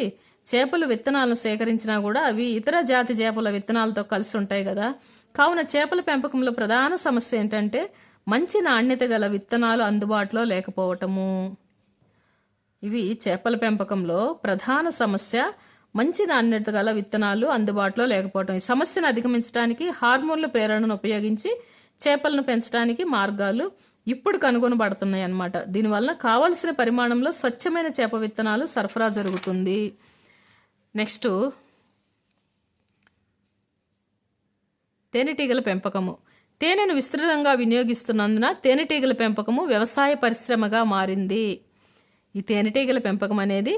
చేపలు విత్తనాలను సేకరించినా కూడా అవి ఇతర జాతి చేపల విత్తనాలతో కలిసి ఉంటాయి కదా. కావున చేపల పెంపకంలో ప్రధాన సమస్య ఏంటంటే మంచి నాణ్యత గల విత్తనాలు అందుబాటులో లేకపోవటము. ఇవి చేపల పెంపకంలో ప్రధాన సమస్య, మంచి నాణ్యత గల విత్తనాలు అందుబాటులో లేకపోవటం. ఈ సమస్యను అధిగమించడానికి హార్మోన్ల ప్రేరణను ఉపయోగించి చేపలను పెంచడానికి మార్గాలు ఇప్పుడు కనుగొనబడుతున్నాయి అన్నమాట. దీనివల్ల కావలసిన పరిమాణంలో స్వచ్ఛమైన చేప విత్తనాలు సరఫరా జరుగుతుంది. నెక్స్ట్ తేనెటీగల పెంపకము. తేనెను విస్తృతంగా వినియోగిస్తున్నందున తేనెటీగల పెంపకము వ్యవసాయ పరిశ్రమగా మారింది. ఈ తేనెటీగల పెంపకం అనేది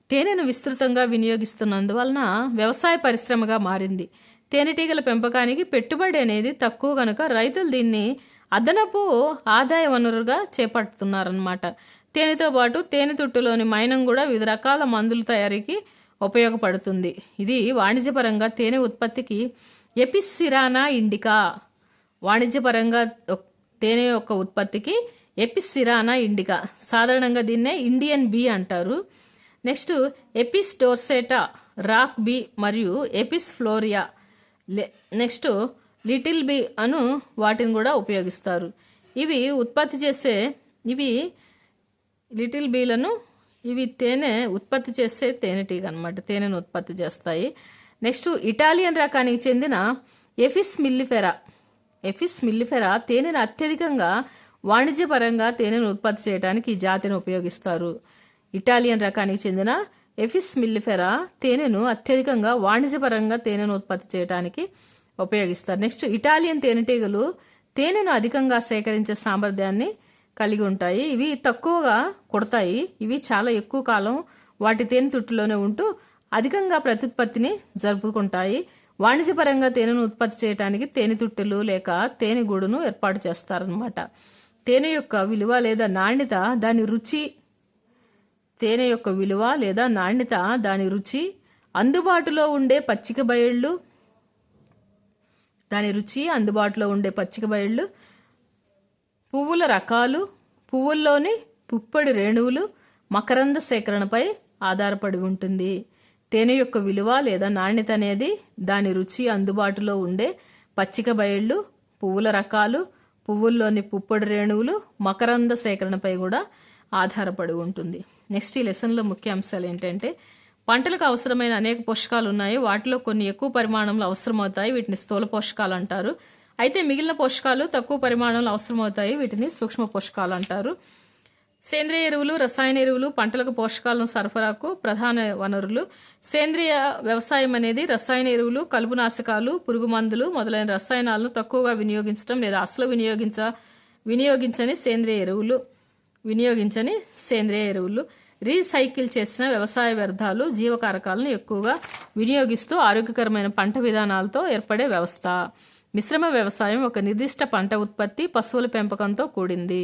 తేనెను విస్తృతంగా వినియోగిస్తున్నందువలన వ్యవసాయ పరిశ్రమగా మారింది. తేనెటీగల పెంపకానికి పెట్టుబడి అనేది తక్కువ కనుక రైతులు దీన్ని అదనపు ఆదాయ వనరుగా చేపడుతున్నారన్నమాట. తేనెతో పాటు తేనె తుట్టులోని మైనం కూడా వివిధ రకాల మందుల తయారీకి ఉపయోగపడుతుంది. ఇది వాణిజ్యపరంగా తేనె ఉత్పత్తికి ఎపిస్ సిరానా ఇండికా, వాణిజ్యపరంగా తేనె యొక్క ఉత్పత్తికి ఎపిస్ సిరానా ఇండికా, సాధారణంగా దీన్నే ఇండియన్ బీ అంటారు. నెక్స్ట్ ఎపిస్ డోర్సెటా, రాక్ బీ మరియు ఎపిస్ ఫ్లోరియా, నెక్స్ట్ లిటిల్ బీ అను వాటిని కూడా ఉపయోగిస్తారు. ఇవి ఉత్పత్తి చేసే లిటిల్ బీలను తేనె ఉత్పత్తి చేసే తేనెటీగ అనమాట. తేనెను ఉత్పత్తి చేస్తాయి. నెక్స్ట్ ఇటాలియన్ రకానికి చెందిన ఎఫిస్ మిల్లిఫెరా తేనెను అత్యధికంగా వాణిజ్యపరంగా తేనెను ఉత్పత్తి చేయడానికి ఈ జాతిని ఉపయోగిస్తారు. ఇటాలియన్ రకానికి చెందిన ఎఫిస్ మిల్లిఫెరా తేనెను అత్యధికంగా వాణిజ్యపరంగా తేనెను ఉత్పత్తి చేయడానికి ఉపయోగిస్తారు. నెక్స్ట్ ఇటాలియన్ తేనెటీగలు తేనెను అధికంగా సేకరించే సామర్థ్యాన్ని కలిగి ఉంటాయి. ఇవి తక్కువగా కుడతాయి. ఇవి చాలా ఎక్కువ కాలం వాటి తేనె తుట్టులోనే ఉంటూ అధికంగా ప్రత్యుత్పత్తిని జరుపుకుంటాయి. వాణిజ్యపరంగా తేనెను ఉత్పత్తి చేయడానికి తేనె తుట్టెలు లేక తేనె గూడును ఏర్పాటు చేస్తారనమాట. తేనె యొక్క విలువ లేదా నాణ్యత దాని రుచి, అందుబాటులో ఉండే పచ్చిక బయళ్ళు, పువ్వుల రకాలు, పువ్వుల్లోని పుప్పొడి రేణువులు, మకరంద సేకరణపై ఆధారపడి ఉంటుంది. తేనె యొక్క విలువ లేదా నాణ్యత అనేది దాని రుచి, అందుబాటులో ఉండే పచ్చిక బయళ్ళు, పువ్వుల రకాలు, పువ్వుల్లోని పుప్పొడి రేణువులు, మకరంద సేకరణపై కూడా ఆధారపడి ఉంటుంది. నెక్స్ట్ ఈ లెసన్లో ముఖ్య అంశాలు ఏంటంటే పంటలకు అవసరమైన అనేక పోషకాలు ఉన్నాయి. వాటిలో కొన్ని ఎక్కువ పరిమాణంలో అవసరమవుతాయి. వీటిని స్థూల పోషకాలు అంటారు. అయితే మిగిలిన పోషకాలు తక్కువ పరిమాణంలో అవసరమవుతాయి. వీటిని సూక్ష్మ పోషకాలు అంటారు. సేంద్రియ ఎరువులు, రసాయన ఎరువులు పంటలకు పోషకాలను సరఫరాకు ప్రధాన వనరులు. సేంద్రియ వ్యవసాయం అనేది రసాయన ఎరువులు, కలుపునాశకాలు, పురుగు మందులు మొదలైన రసాయనాలను తక్కువగా వినియోగించడం లేదా అసలు వినియోగించని సేంద్రియ ఎరువులు. రీసైకిల్ చేసిన వ్యవసాయ వ్యర్థాలు, జీవకారకాలను ఎక్కువగా వినియోగిస్తూ ఆరోగ్యకరమైన పంట విధానాలతో ఏర్పడే వ్యవస్థ. మిశ్రమ వ్యవసాయం ఒక నిర్దిష్ట పంట ఉత్పత్తి, పశువుల పెంపకంతో కూడింది.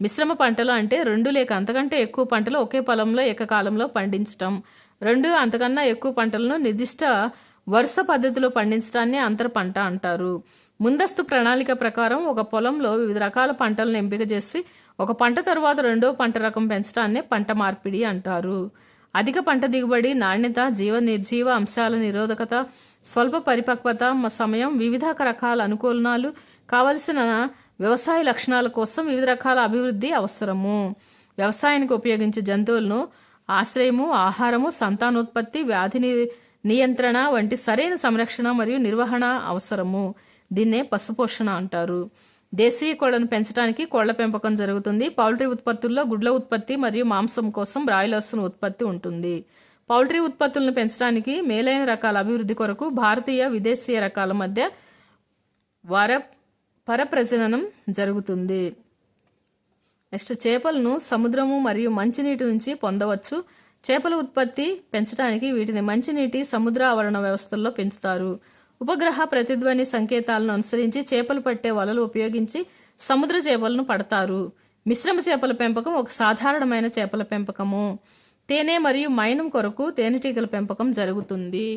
మిశ్రమ పంటలు అంటే 2 లేక అంతకంటే ఎక్కువ పంటలు ఒకే పొలంలో ఏకకాలంలో పండించటం. 2 అంతకన్నా ఎక్కువ పంటలను నిర్దిష్ట వరుస పద్ధతిలో పండించడాన్ని అంతర పంట అంటారు. ముందస్తు ప్రణాళిక ప్రకారం ఒక పొలంలో వివిధ రకాల పంటలను ఎంపిక చేసి ఒక పంట తరువాత రెండో పంట రకం పెంచడాన్ని పంట మార్పిడి అంటారు. అధిక పంట దిగుబడి, నాణ్యత, నిర్జీవ అంశాల నిరోధకత, స్వల్ప పరిపక్వత సమయం, వివిధ రకాల అనుకూలనాలు, కావలసిన వ్యవసాయ లక్షణాల కోసం వివిధ రకాల అభివృద్ధి అవసరము. వ్యవసాయానికి ఉపయోగించే జంతువులను ఆశ్రయము, ఆహారము, సంతానోత్పత్తి, వ్యాధి నియంత్రణ వంటి సరైన సంరక్షణ మరియు నిర్వహణ అవసరము. దీన్నే పశుపోషణ అంటారు. దేశీయ కోళ్లను పెంచడానికి కోళ్ల పెంపకం జరుగుతుంది. పౌల్ట్రీ ఉత్పత్తుల్లో గుడ్ల ఉత్పత్తి మరియు మాంసం కోసం బ్రాయిలర్స్ ఉత్పత్తి ఉంటుంది. పౌల్ట్రీ ఉత్పత్తులను పెంచడానికి మేలైన రకాల అభివృద్ధి కొరకు భారతీయ, విదేశీయ రకాల మధ్య పరప్రజననం జరుగుతుంది. నెక్స్ట్, చేపలను సముద్రము మరియు మంచినీటి నుంచి పొందవచ్చు. చేపల ఉత్పత్తి పెంచడానికి వీటిని మంచినీటి, సముద్ర ఆవరణ వ్యవస్థల్లో పెంచుతారు. ఉపగ్రహ ప్రతిధ్వని సంకేతాలను అనుసరించి చేపలు పట్టే వలలు ఉపయోగించి సముద్ర చేపలను పడతారు. మిశ్రమ చేపల పెంపకం ఒక సాధారణమైన చేపల పెంపకము. తేనె మరియు మైనం కొరకు తేనెటీగల పెంపకం జరుగుతుంది.